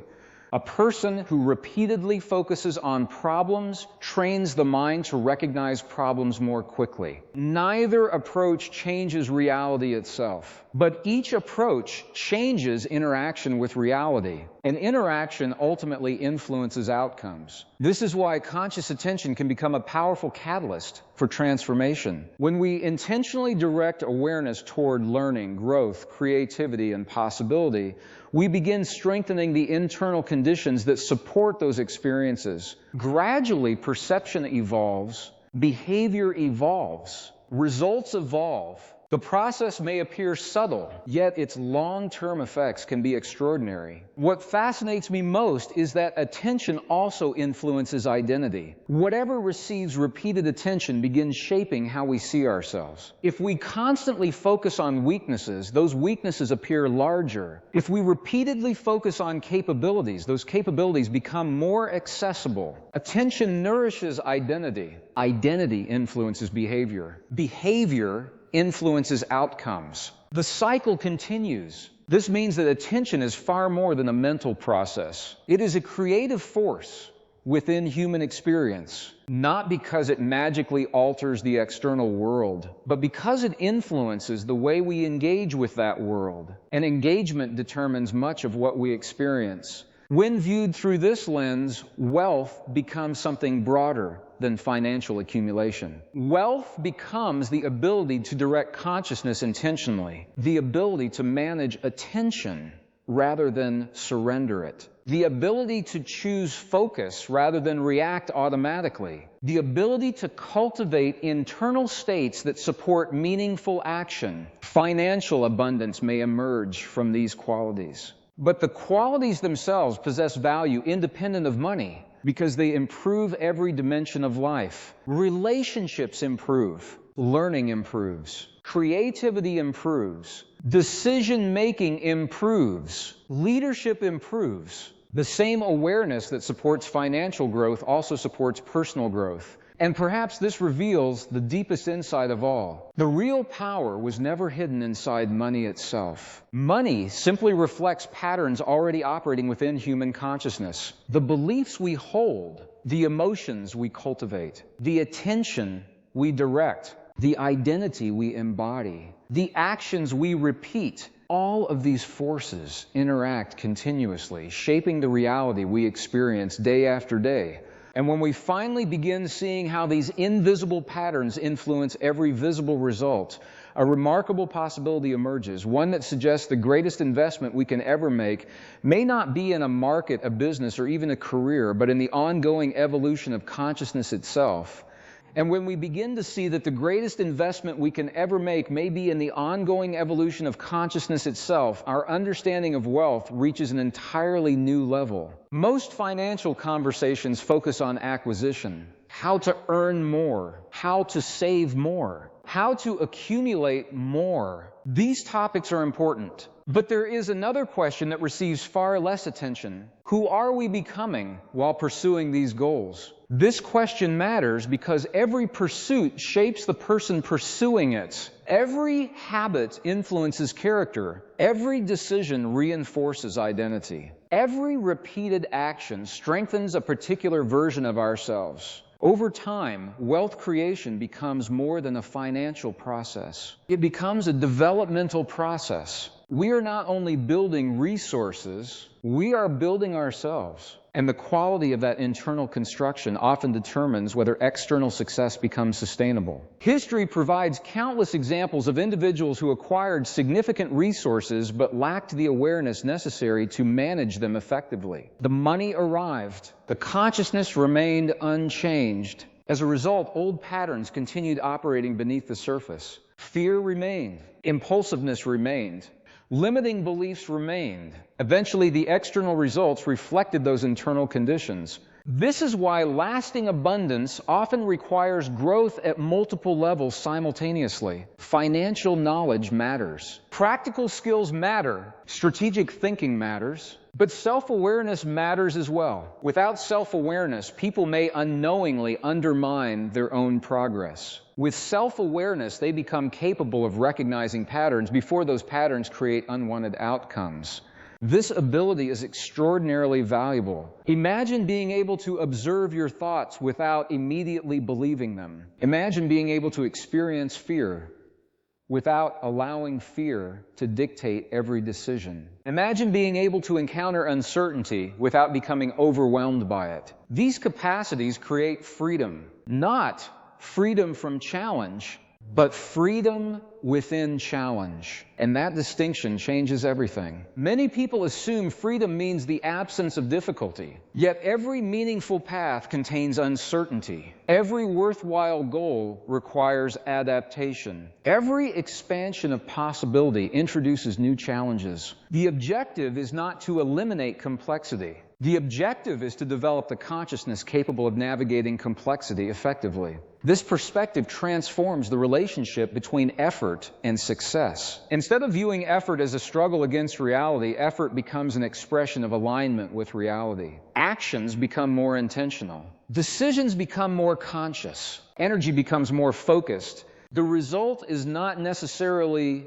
A person who repeatedly focuses on problems trains the mind to recognize problems more quickly. Neither approach changes reality itself, but each approach changes interaction with reality, and interaction ultimately influences outcomes. This is why conscious attention can become a powerful catalyst for transformation. When we intentionally direct awareness toward learning, growth, creativity, and possibility, we begin strengthening the internal conditions that support those experiences. Gradually, perception evolves, behavior evolves, results evolve. The process may appear subtle, yet its long-term effects can be extraordinary. What fascinates me most is that attention also influences identity. Whatever receives repeated attention begins shaping how we see ourselves. If we constantly focus on weaknesses, those weaknesses appear larger. If we repeatedly focus on capabilities, those capabilities become more accessible. Attention nourishes identity. Identity influences behavior. Behavior influences outcomes. The cycle continues. This means that attention is far more than a mental process. It is a creative force within human experience, not because it magically alters the external world, but because it influences the way we engage with that world. And engagement determines much of what we experience. When viewed through this lens, wealth becomes something broader than financial accumulation. Wealth becomes the ability to direct consciousness intentionally, the ability to manage attention rather than surrender it, the ability to choose focus rather than react automatically, the ability to cultivate internal states that support meaningful action. Financial abundance may emerge from these qualities. But the qualities themselves possess value independent of money because they improve every dimension of life. Relationships improve, learning improves, creativity improves, decision-making improves, leadership improves. The same awareness that supports financial growth also supports personal growth. And perhaps this reveals the deepest insight of all. The real power was never hidden inside money itself. Money simply reflects patterns already operating within human consciousness. The beliefs we hold, the emotions we cultivate, the attention we direct, the identity we embody, the actions we repeat, all of these forces interact continuously, shaping the reality we experience day after day. And when we finally begin seeing how these invisible patterns influence every visible result, a remarkable possibility emerges, one that suggests the greatest investment we can ever make may not be in a market, a business, or even a career, but in the ongoing evolution of consciousness itself. And when we begin to see that the greatest investment we can ever make may be in the ongoing evolution of consciousness itself, our understanding of wealth reaches an entirely new level. Most financial conversations focus on acquisition, how to earn more, how to save more, how to accumulate more. These topics are important. But there is another question that receives far less attention. Who are we becoming while pursuing these goals? This question matters because every pursuit shapes the person pursuing it. Every habit influences character. Every decision reinforces identity. Every repeated action strengthens a particular version of ourselves. Over time, wealth creation becomes more than a financial process. It becomes a developmental process. We are not only building resources, we are building ourselves. And the quality of that internal construction often determines whether external success becomes sustainable. History provides countless examples of individuals who acquired significant resources but lacked the awareness necessary to manage them effectively. The money arrived, the consciousness remained unchanged. As a result, old patterns continued operating beneath the surface. Fear remained, impulsiveness remained, limiting beliefs remained. Eventually, the external results reflected those internal conditions. This is why lasting abundance often requires growth at multiple levels simultaneously. Financial knowledge matters. Practical skills matter. Strategic thinking matters. But self-awareness matters as well. Without self-awareness, people may unknowingly undermine their own progress. With self-awareness, they become capable of recognizing patterns before those patterns create unwanted outcomes. This ability is extraordinarily valuable. Imagine being able to observe your thoughts without immediately believing them. Imagine being able to experience fear without allowing fear to dictate every decision. Imagine being able to encounter uncertainty without becoming overwhelmed by it. These capacities create freedom, not freedom from challenge, but freedom within challenge. And that distinction changes everything. Many people assume freedom means the absence of difficulty. Yet every meaningful path contains uncertainty. Every worthwhile goal requires adaptation. Every expansion of possibility introduces new challenges. The objective is not to eliminate complexity. The objective is to develop the consciousness capable of navigating complexity effectively. This perspective transforms the relationship between effort and success. Instead of viewing effort as a struggle against reality, effort becomes an expression of alignment with reality. Actions become more intentional. Decisions become more conscious. Energy becomes more focused. The result is not necessarily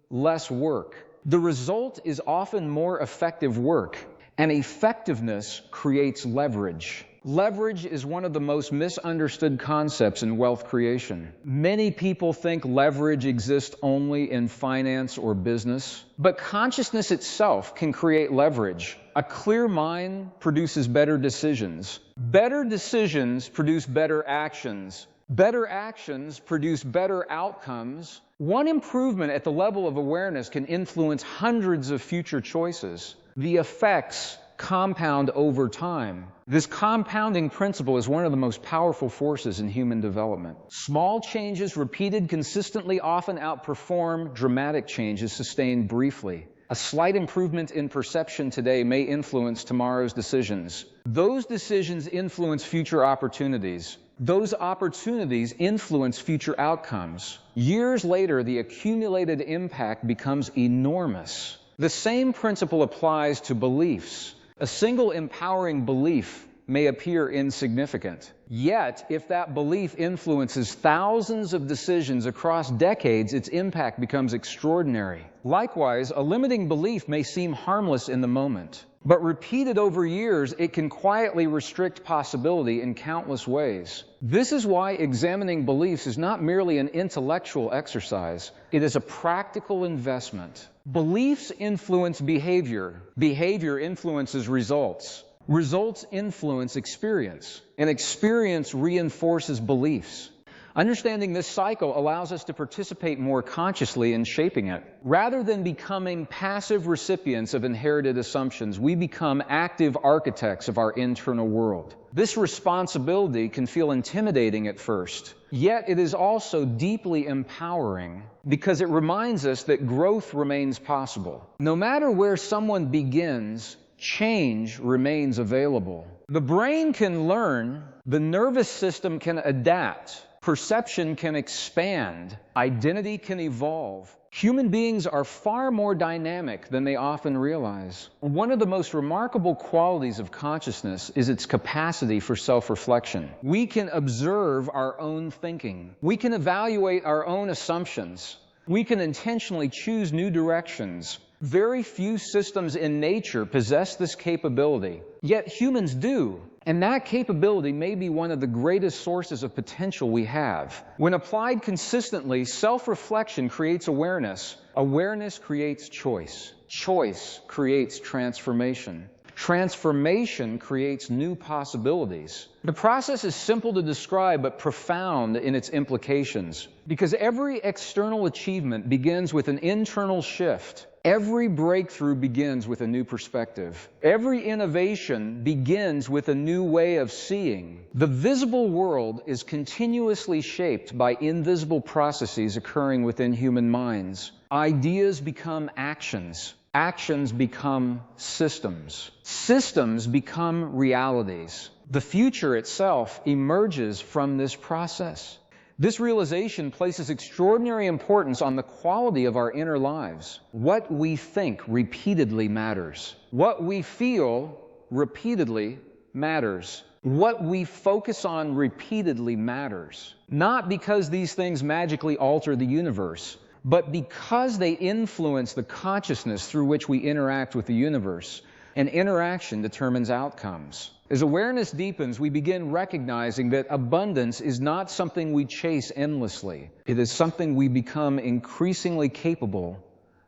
less work. The result is often more effective work. And effectiveness creates leverage. Leverage is one of the most misunderstood concepts in wealth creation. Many people think leverage exists only in finance or business, but consciousness itself can create leverage. A clear mind produces better decisions. Better decisions produce better actions. Better actions produce better outcomes. One improvement at the level of awareness can influence hundreds of future choices. The effects compound over time. This compounding principle is one of the most powerful forces in human development. Small changes repeated consistently often outperform dramatic changes sustained briefly. A slight improvement in perception today may influence tomorrow's decisions. Those decisions influence future opportunities. Those opportunities influence future outcomes. Years later, the accumulated impact becomes enormous. The same principle applies to beliefs. A single empowering belief may appear insignificant. Yet, if that belief influences thousands of decisions across decades, its impact becomes extraordinary. Likewise, a limiting belief may seem harmless in the moment, but repeated over years, it can quietly restrict possibility in countless ways. This is why examining beliefs is not merely an intellectual exercise. It is a practical investment. Beliefs influence behavior. Behavior influences results. Results influence experience. And experience reinforces beliefs. Understanding this cycle allows us to participate more consciously in shaping it. Rather than becoming passive recipients of inherited assumptions, we become active architects of our internal world. This responsibility can feel intimidating at first, yet it is also deeply empowering because it reminds us that growth remains possible. No matter where someone begins, change remains available. The brain can learn, the nervous system can adapt, perception can expand, identity can evolve. Human beings are far more dynamic than they often realize. One of the most remarkable qualities of consciousness is its capacity for self-reflection. We can observe our own thinking. We can evaluate our own assumptions. We can intentionally choose new directions. Very few systems in nature possess this capability, yet humans do. And that capability may be one of the greatest sources of potential we have. When applied consistently, self-reflection creates awareness. Awareness creates choice. Choice creates transformation. Transformation creates new possibilities. The process is simple to describe but profound in its implications, because every external achievement begins with an internal shift. Every breakthrough begins with a new perspective. Every innovation begins with a new way of seeing. The visible world is continuously shaped by invisible processes occurring within human minds. Ideas become actions. Actions become systems. Systems become realities. The future itself emerges from this process. This realization places extraordinary importance on the quality of our inner lives. What we think repeatedly matters. What we feel repeatedly matters. What we focus on repeatedly matters. Not because these things magically alter the universe, but because they influence the consciousness through which we interact with the universe, and interaction determines outcomes. As awareness deepens, we begin recognizing that abundance is not something we chase endlessly. It is something we become increasingly capable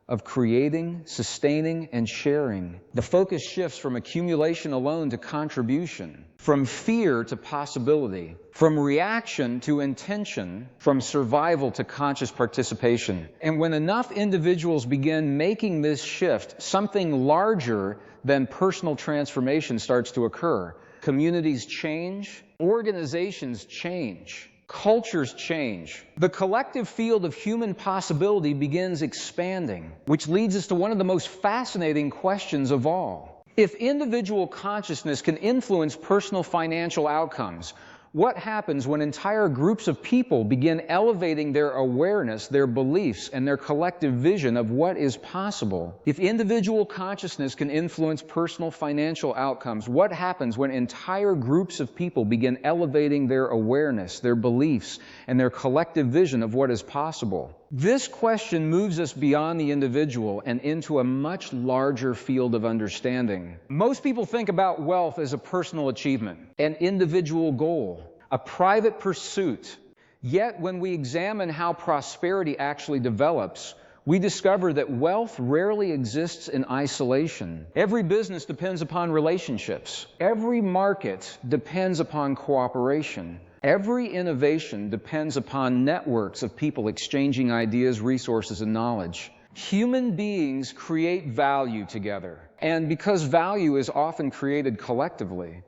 of creating, sustaining, and sharing. The focus shifts from accumulation alone to contribution, from fear to possibility, from reaction to intention, from survival to conscious participation. And when enough individuals begin making this shift, something larger than personal transformation starts to occur. Communities change, organizations change, cultures change. The collective field of human possibility begins expanding, which leads us to one of the most fascinating questions of all. If individual consciousness can influence personal financial outcomes, what happens when entire groups of people begin elevating their awareness, their beliefs, and their collective vision of what is possible? If individual consciousness can influence personal financial outcomes, what happens when entire groups of people begin elevating their awareness, their beliefs, and their collective vision of what is possible? This question moves us beyond the individual and into a much larger field of understanding. Most people think about wealth as a personal achievement, an individual goal, a private pursuit. Yet when we examine how prosperity actually develops, we discover that wealth rarely exists in isolation. Every business depends upon relationships. Every market depends upon cooperation. Every innovation depends upon networks of people exchanging ideas, resources, and knowledge. Human beings create value together, and because value is often created collectively,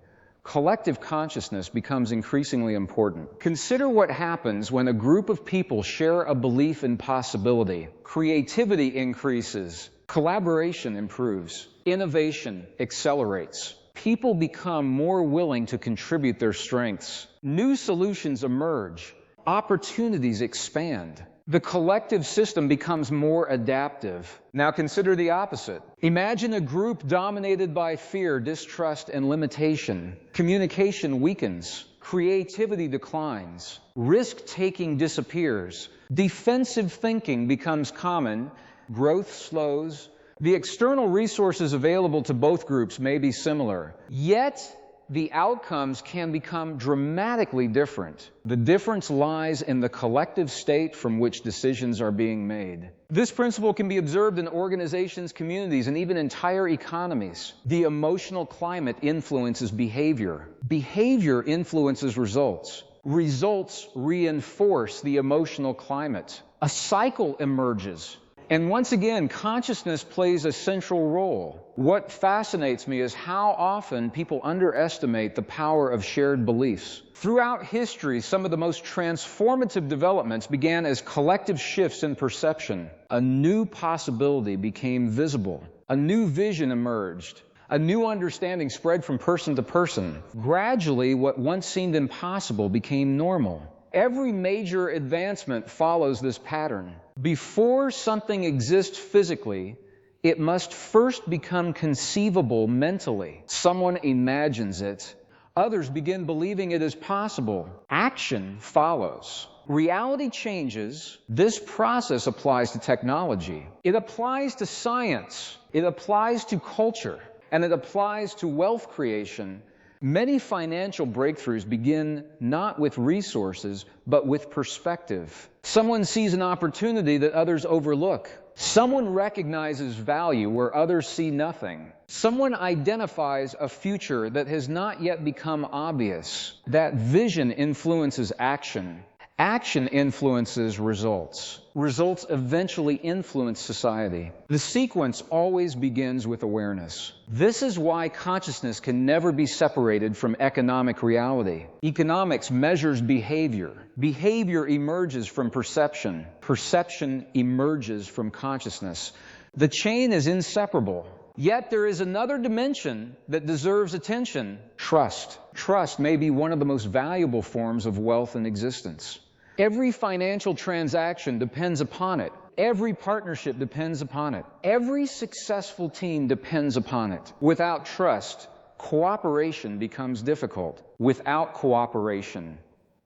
collective consciousness becomes increasingly important. Consider what happens when a group of people share a belief in possibility. Creativity increases, collaboration improves, innovation accelerates. People become more willing to contribute their strengths. New solutions emerge. Opportunities expand. The collective system becomes more adaptive. Now consider the opposite. Imagine a group dominated by fear, distrust, and limitation. Communication weakens. Creativity declines. Risk-taking disappears. Defensive thinking becomes common. Growth slows. The external resources available to both groups may be similar, yet the outcomes can become dramatically different. The difference lies in the collective state from which decisions are being made. This principle can be observed in organizations, communities, and even entire economies. The emotional climate influences behavior. Behavior influences results. Results reinforce the emotional climate. A cycle emerges. And once again, consciousness plays a central role. What fascinates me is how often people underestimate the power of shared beliefs. Throughout history, some of the most transformative developments began as collective shifts in perception. A new possibility became visible. A new vision emerged. A new understanding spread from person to person. Gradually, what once seemed impossible became normal. Every major advancement follows this pattern. Before something exists physically, it must first become conceivable mentally. Someone imagines it. Others begin believing it is possible. Action follows. Reality changes. This process applies to technology. It applies to science. It applies to culture. And it applies to wealth creation. Many financial breakthroughs begin not with resources, but with perspective. Someone sees an opportunity that others overlook. Someone recognizes value where others see nothing. Someone identifies a future that has not yet become obvious. That vision influences action. Action influences results. Results eventually influence society. The sequence always begins with awareness. This is why consciousness can never be separated from economic reality. Economics measures behavior. Behavior emerges from perception. Perception emerges from consciousness. The chain is inseparable. Yet there is another dimension that deserves attention: trust. Trust may be one of the most valuable forms of wealth in existence. Every financial transaction depends upon it. Every partnership depends upon it. Every successful team depends upon it. Without trust, cooperation becomes difficult. Without cooperation,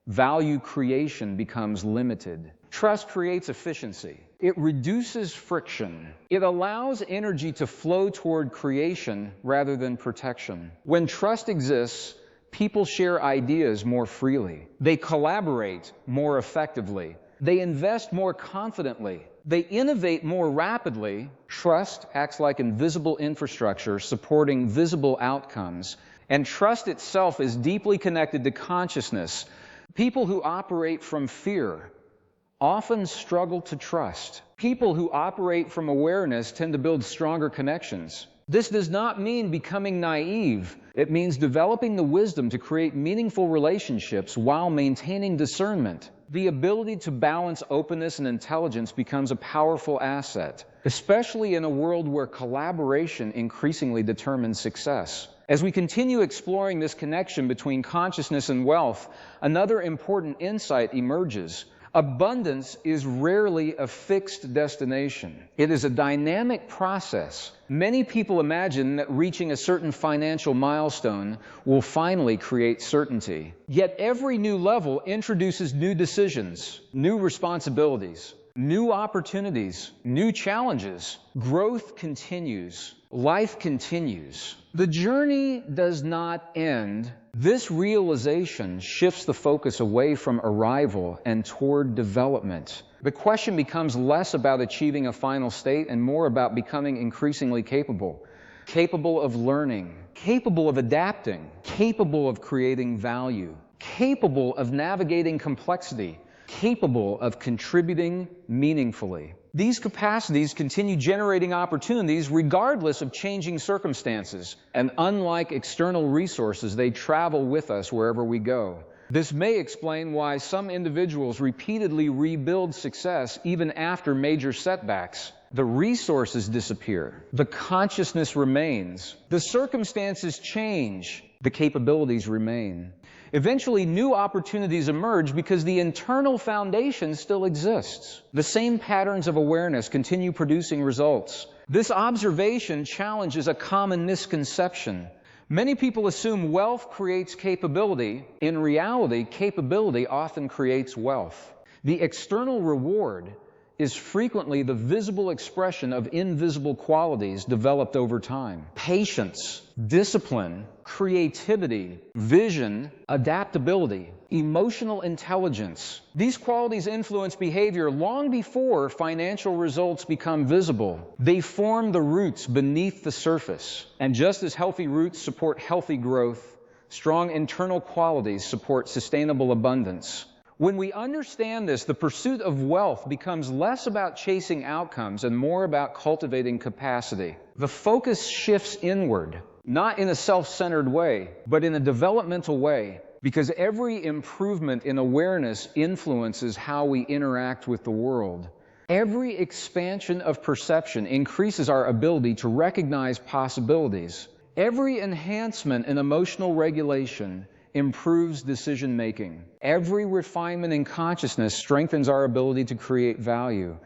value creation becomes limited. Trust creates efficiency. It reduces friction. It allows energy to flow toward creation rather than protection. When trust exists, people share ideas more freely. They collaborate more effectively. They invest more confidently. They innovate more rapidly. Trust acts like invisible infrastructure supporting visible outcomes. And trust itself is deeply connected to consciousness. People who operate from fear often struggle to trust. People who operate from awareness tend to build stronger connections. This does not mean becoming naive. It means developing the wisdom to create meaningful relationships while maintaining discernment. The ability to balance openness and intelligence becomes a powerful asset, especially in a world where collaboration increasingly determines success. As we continue exploring this connection between consciousness and wealth, another important insight emerges. Abundance is rarely a fixed destination. It is a dynamic process. Many people imagine that reaching a certain financial milestone will finally create certainty. Yet every new level introduces new decisions, new responsibilities, new opportunities, new challenges. Growth continues. Life continues. The journey does not end. This realization shifts the focus away from arrival and toward development. The question becomes less about achieving a final state and more about becoming increasingly capable. Capable of learning, capable of adapting, capable of creating value, capable of navigating complexity, capable of contributing meaningfully. These capacities continue generating opportunities regardless of changing circumstances, and unlike external resources, they travel with us wherever we go. This may explain why some individuals repeatedly rebuild success even after major setbacks. The resources disappear, the consciousness remains, the circumstances change, the capabilities remain. Eventually, new opportunities emerge because the internal foundation still exists. The same patterns of awareness continue producing results. This observation challenges a common misconception. Many people assume wealth creates capability. In reality, capability often creates wealth. The external reward is frequently the visible expression of invisible qualities developed over time. Patience, discipline, creativity, vision, adaptability, emotional intelligence. These qualities influence behavior long before financial results become visible. They form the roots beneath the surface. And just as healthy roots support healthy growth, strong internal qualities support sustainable abundance. When we understand this, the pursuit of wealth becomes less about chasing outcomes and more about cultivating capacity. The focus shifts inward, not in a self-centered way, but in a developmental way, because every improvement in awareness influences how we interact with the world. Every expansion of perception increases our ability to recognize possibilities. Every enhancement in emotional regulation improves decision-making. Every refinement in consciousness strengthens our ability to create value.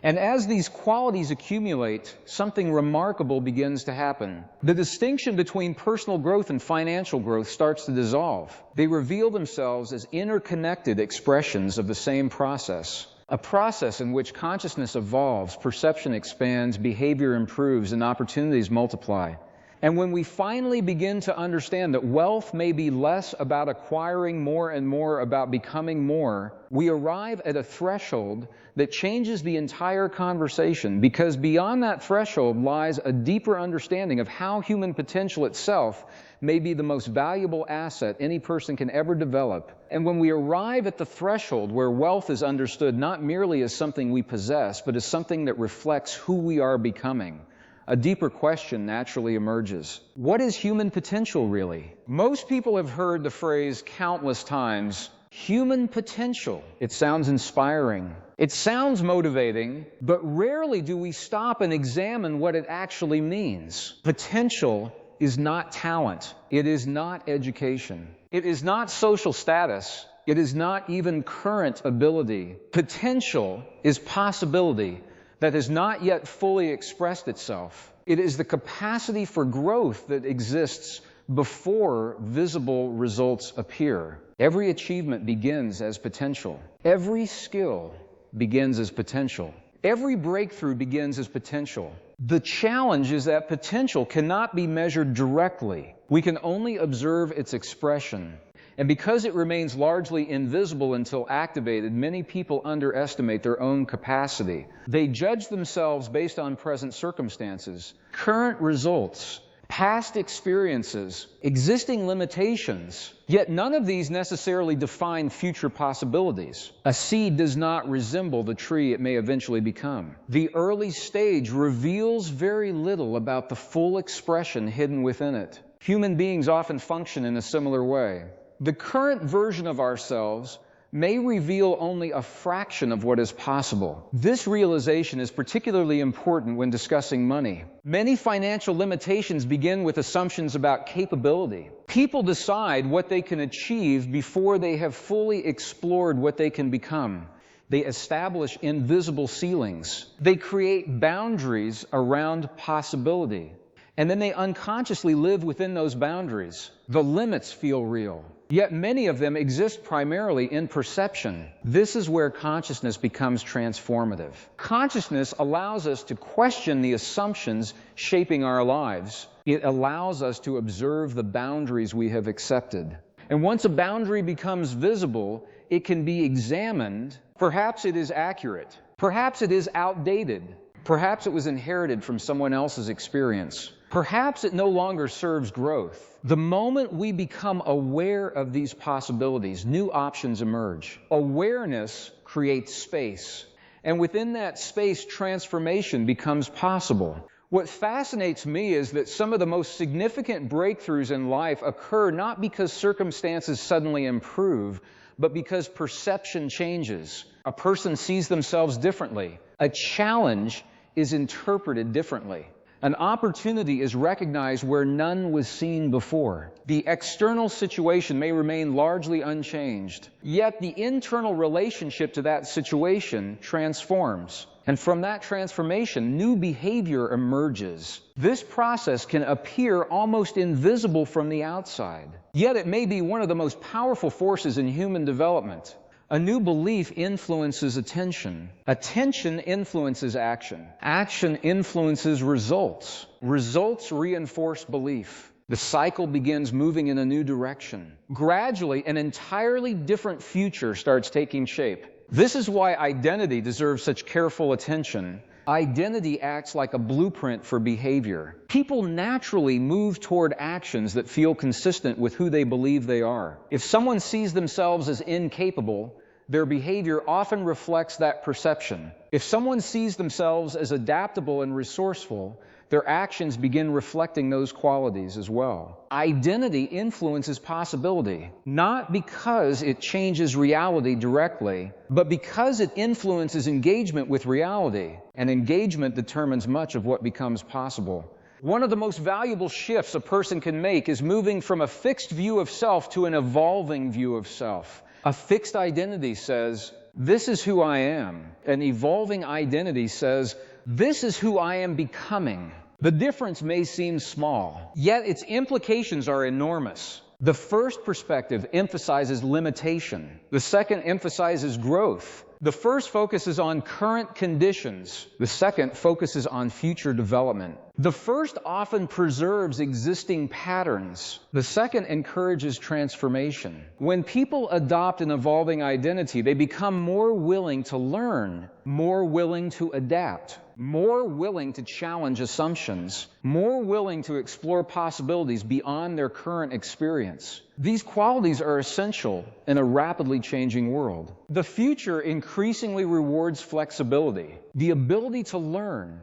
And as these qualities accumulate, something remarkable begins to happen. The distinction between personal growth and financial growth starts to dissolve. They reveal themselves as interconnected expressions of the same process. A process in which consciousness evolves, perception expands, behavior improves, and opportunities multiply. And when we finally begin to understand that wealth may be less about acquiring more and more about becoming more, we arrive at a threshold that changes the entire conversation, because beyond that threshold lies a deeper understanding of how human potential itself may be the most valuable asset any person can ever develop. And when we arrive at the threshold where wealth is understood not merely as something we possess, but as something that reflects who we are becoming, a deeper question naturally emerges. What is human potential really? Most people have heard the phrase countless times, human potential. It sounds inspiring. It sounds motivating, but rarely do we stop and examine what it actually means. Potential is not talent. It is not education. It is not social status. It is not even current ability. Potential is possibility that has not yet fully expressed itself. It is the capacity for growth that exists before visible results appear. Every achievement begins as potential. Every skill begins as potential. Every breakthrough begins as potential. The challenge is that potential cannot be measured directly. We can only observe its expression. And because it remains largely invisible until activated, many people underestimate their own capacity. They judge themselves based on present circumstances, current results, past experiences, existing limitations. Yet none of these necessarily define future possibilities. A seed does not resemble the tree it may eventually become. The early stage reveals very little about the full expression hidden within it. Human beings often function in a similar way. The current version of ourselves may reveal only a fraction of what is possible. This realization is particularly important when discussing money. Many financial limitations begin with assumptions about capability. People decide what they can achieve before they have fully explored what they can become. They establish invisible ceilings. They create boundaries around possibility. And then they unconsciously live within those boundaries. The limits feel real. Yet many of them exist primarily in perception. This is where consciousness becomes transformative. Consciousness allows us to question the assumptions shaping our lives. It allows us to observe the boundaries we have accepted. And once a boundary becomes visible, it can be examined. Perhaps it is accurate. Perhaps it is outdated. Perhaps it was inherited from someone else's experience. Perhaps it no longer serves growth. The moment we become aware of these possibilities, new options emerge. Awareness creates space, and within that space, transformation becomes possible. What fascinates me is that some of the most significant breakthroughs in life occur not because circumstances suddenly improve, but because perception changes. A person sees themselves differently. A challenge is interpreted differently. An opportunity is recognized where none was seen before. The external situation may remain largely unchanged, yet the internal relationship to that situation transforms. And from that transformation, new behavior emerges. This process can appear almost invisible from the outside, yet it may be one of the most powerful forces in human development. A new belief influences attention. Attention influences action. Action influences results. Results reinforce belief. The cycle begins moving in a new direction. Gradually, an entirely different future starts taking shape. This is why identity deserves such careful attention. Identity acts like a blueprint for behavior. People naturally move toward actions that feel consistent with who they believe they are. If someone sees themselves as incapable, their behavior often reflects that perception. If someone sees themselves as adaptable and resourceful, their actions begin reflecting those qualities as well. Identity influences possibility, not because it changes reality directly, but because it influences engagement with reality, and engagement determines much of what becomes possible. One of the most valuable shifts a person can make is moving from a fixed view of self to an evolving view of self. A fixed identity says, "This is who I am." An evolving identity says, "This is who I am becoming." The difference may seem small, yet its implications are enormous. The first perspective emphasizes limitation. The second emphasizes growth. The first focuses on current conditions. The second focuses on future development. The first often preserves existing patterns. The second encourages transformation. When people adopt an evolving identity, they become more willing to learn, more willing to adapt, more willing to challenge assumptions, more willing to explore possibilities beyond their current experience. These qualities are essential in a rapidly changing world. The future increasingly rewards flexibility. The ability to learn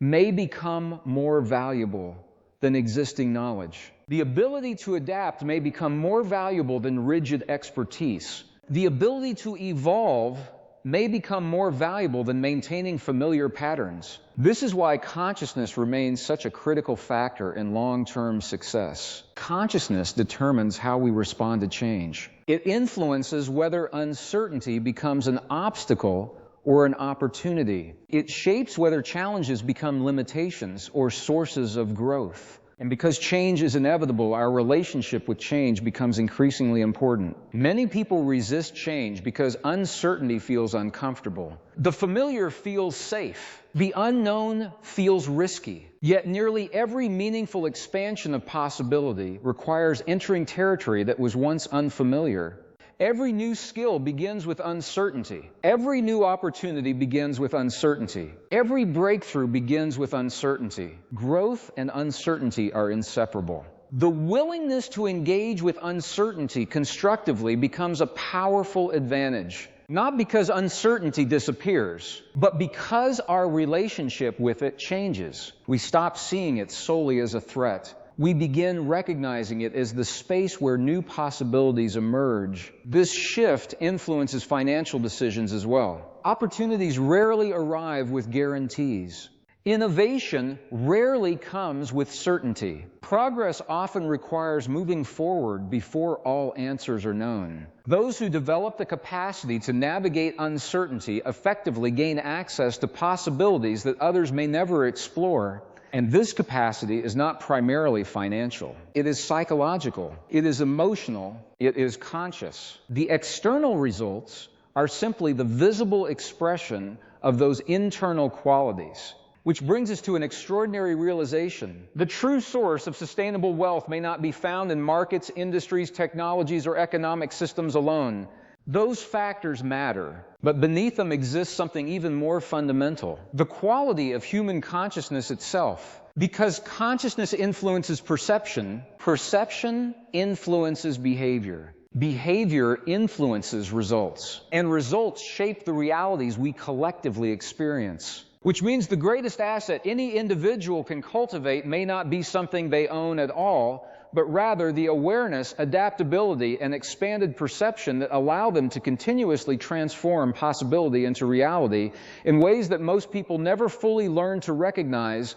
may become more valuable than existing knowledge. The ability to adapt may become more valuable than rigid expertise. The ability to evolve may become more valuable than maintaining familiar patterns. This is why consciousness remains such a critical factor in long-term success. Consciousness determines how we respond to change. It influences whether uncertainty becomes an obstacle or an opportunity. It shapes whether challenges become limitations or sources of growth. And because change is inevitable, our relationship with change becomes increasingly important. Many people resist change because uncertainty feels uncomfortable. The familiar feels safe. The unknown feels risky. Yet nearly every meaningful expansion of possibility requires entering territory that was once unfamiliar. Every new skill begins with uncertainty. Every new opportunity begins with uncertainty. Every breakthrough begins with uncertainty. Growth and uncertainty are inseparable. The willingness to engage with uncertainty constructively becomes a powerful advantage. Not because uncertainty disappears, but because our relationship with it changes. We stop seeing it solely as a threat. We begin recognizing it as the space where new possibilities emerge. This shift influences financial decisions as well. Opportunities rarely arrive with guarantees. Innovation rarely comes with certainty. Progress often requires moving forward before all answers are known. Those who develop the capacity to navigate uncertainty effectively gain access to possibilities that others may never explore. And this capacity is not primarily financial. It is psychological, it is emotional, it is conscious. The external results are simply the visible expression of those internal qualities. Which brings us to an extraordinary realization. The true source of sustainable wealth may not be found in markets, industries, technologies, or economic systems alone. Those factors matter, but beneath them exists something even more fundamental: the quality of human consciousness itself. Because consciousness influences perception, perception influences behavior. Behavior influences results, and results shape the realities we collectively experience. Which means the greatest asset any individual can cultivate may not be something they own at all, but rather the awareness, adaptability, and expanded perception that allow them to continuously transform possibility into reality in ways that most people never fully learn to recognize.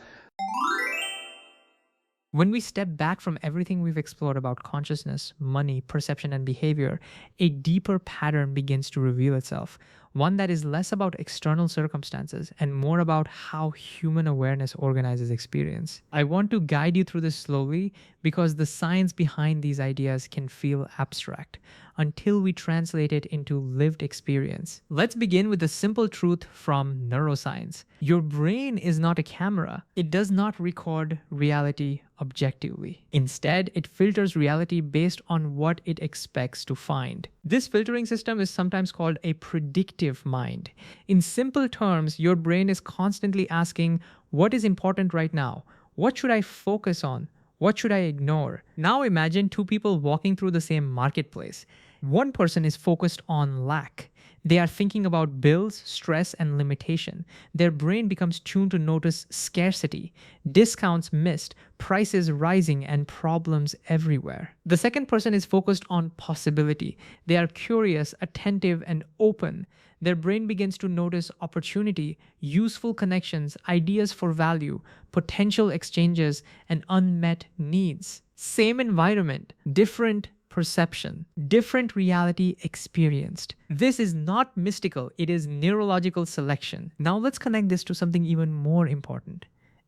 When we step back from everything we've explored about consciousness, money, perception, and behavior, a deeper pattern begins to reveal itself. One that is less about external circumstances and more about how human awareness organizes experience. I want to guide you through this slowly because the science behind these ideas can feel abstract until we translate it into lived experience. Let's begin with a simple truth from neuroscience. Your brain is not a camera. It does not record reality objectively. Instead, it filters reality based on what it expects to find. This filtering system is sometimes called a predictive mind. In simple terms, your brain is constantly asking, what is important right now? What should I focus on? What should I ignore? Now imagine two people walking through the same marketplace. One person is focused on lack. They are thinking about bills, stress, and limitation. Their brain becomes tuned to notice scarcity, discounts missed, prices rising, and problems everywhere. The second person is focused on possibility. They are curious, attentive, and open. Their brain begins to notice opportunity, useful connections, ideas for value, potential exchanges, and unmet needs. Same environment, different perception, different reality experienced. This is not mystical, it is neurological selection. Now let's connect this to something even more important.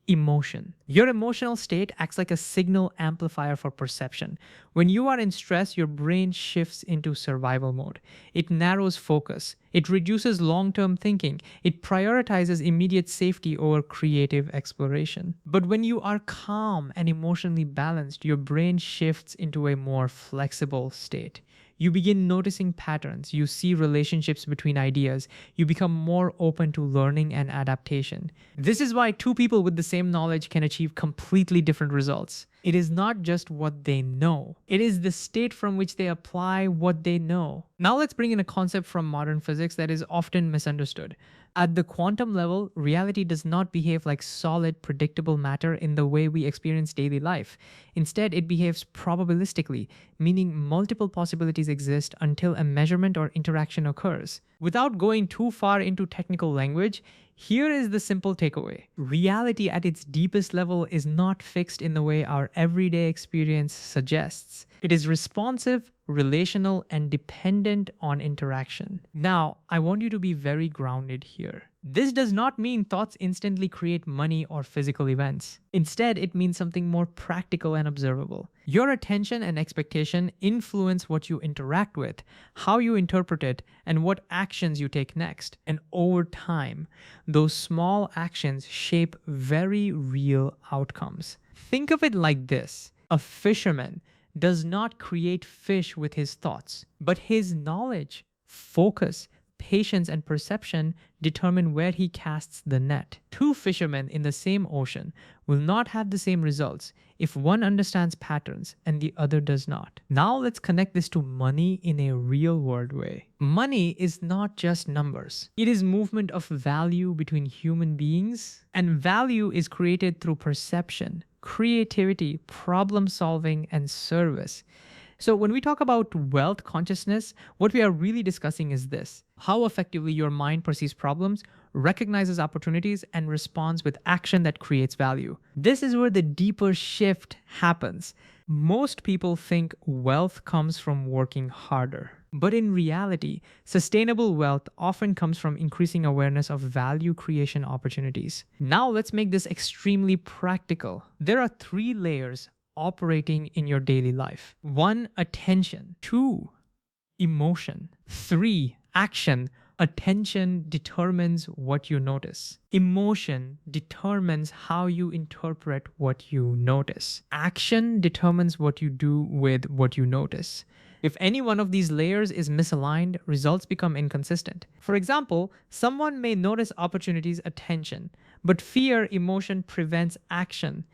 Emotion. Your emotional state acts like a signal amplifier for perception. When you are in stress, your brain shifts into survival mode. It narrows focus. It reduces long-term thinking. It prioritizes immediate safety over creative exploration. But when you are calm and emotionally balanced, your brain shifts into a more flexible state. You begin noticing patterns, you see relationships between ideas, you become more open to learning and adaptation. This is why two people with the same knowledge can achieve completely different results. It is not just what they know, it is the state from which they apply what they know. Now let's bring in a concept from modern physics that is often misunderstood. At the quantum level, reality does not behave like solid, predictable matter in the way we experience daily life. Instead, it behaves probabilistically, meaning multiple possibilities exist until a measurement or interaction occurs. Without going too far into technical language, here is the simple takeaway. Reality at its deepest level is not fixed in the way our everyday experience suggests. It is responsive, relational, and dependent on interaction. Now, I want you to be very grounded here. This does not mean thoughts instantly create money or physical events. Instead, it means something more practical and observable. Your attention and expectation influence what you interact with, how you interpret it, and what actions you take next. And over time, those small actions shape very real outcomes. Think of it like this: a fisherman does not create fish with his thoughts, but his knowledge, focus, patience, and perception determine where he casts the net. Two fishermen in the same ocean will not have the same results if one understands patterns and the other does not. Now let's connect this to money in a real world way. Money is not just numbers. It is movement of value between human beings, and value is created through perception, creativity, problem solving, and service. So when we talk about wealth consciousness, what we are really discussing is this: how effectively your mind perceives problems, recognizes opportunities, and responds with action that creates value. This is where the deeper shift happens. Most people think wealth comes from working harder. But in reality, sustainable wealth often comes from increasing awareness of value creation opportunities. Now let's make this extremely practical. There are 3 layers operating in your daily life. 1, attention. 2, emotion. 3, action. Attention determines what you notice. Emotion determines how you interpret what you notice. Action determines what you do with what you notice. If any one of these layers is misaligned, results become inconsistent. For example, someone may notice opportunities, attention, but fear, emotion prevents action.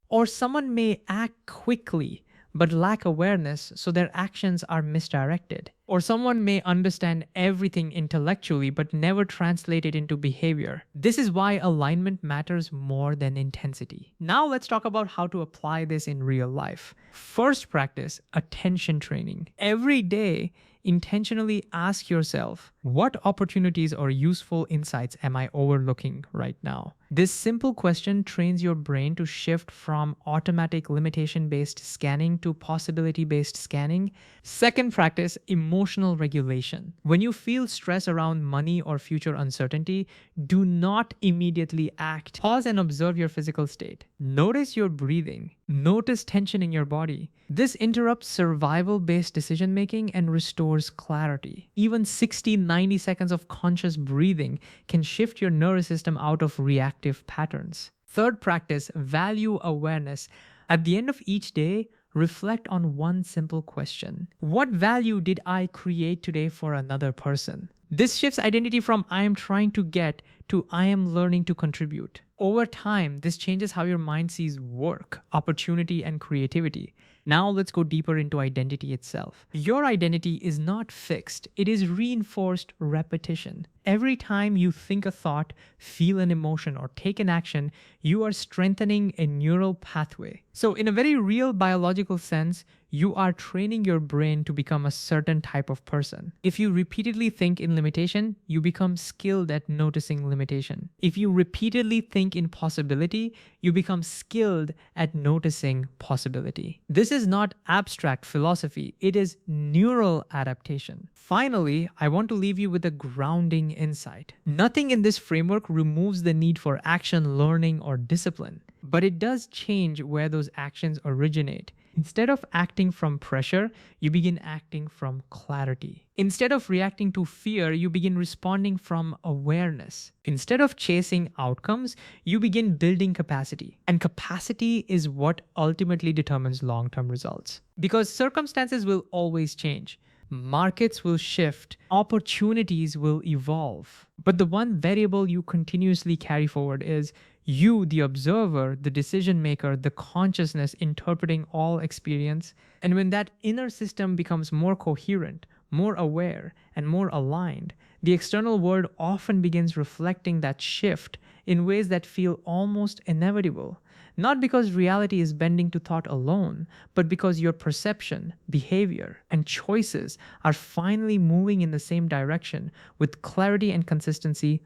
Or someone may act quickly but lack awareness, so their actions are misdirected. Or someone may understand everything intellectually but never translate it into behavior. This is why alignment matters more than intensity. Now let's talk about how to apply this in real life. First practice, attention training. Every day, intentionally ask yourself, what opportunities or useful insights am I overlooking right now? This simple question trains your brain to shift from automatic limitation-based scanning to possibility-based scanning. Second practice, emotional regulation. When you feel stress around money or future uncertainty, do not immediately act. Pause and observe your physical state. Notice your breathing. Notice tension in your body. This interrupts survival-based decision-making and restores clarity. Even 60-90 seconds of conscious breathing can shift your nervous system out of reactive patterns. Third practice, value awareness. At the end of each day, reflect on one simple question: what value did I create today for another person? This shifts identity from I am trying to get to I am learning to contribute. Over time, this changes how your mind sees work, opportunity, and creativity. Now let's go deeper into identity itself. Your identity is not fixed, it is reinforced repetition. Every time you think a thought, feel an emotion, or take an action, you are strengthening a neural pathway. So in a very real biological sense, you are training your brain to become a certain type of person. If you repeatedly think in limitation, you become skilled at noticing limitation. If you repeatedly think in possibility, you become skilled at noticing possibility. This is not abstract philosophy, it is neural adaptation. Finally, I want to leave you with a grounding insight. Nothing in this framework removes the need for action, learning, or discipline, but it does change where those actions originate. Instead of acting from pressure, you begin acting from clarity. Instead of reacting to fear, you begin responding from awareness. Instead of chasing outcomes, you begin building capacity. And capacity is what ultimately determines long-term results. Because circumstances will always change. Markets will shift, opportunities will evolve. But the one variable you continuously carry forward is you, the observer, the decision maker, the consciousness interpreting all experience. And when that inner system becomes more coherent, more aware, and more aligned, the external world often begins reflecting that shift in ways that feel almost inevitable. Not because reality is bending to thought alone, but because your perception, behavior, and choices are finally moving in the same direction with clarity and consistency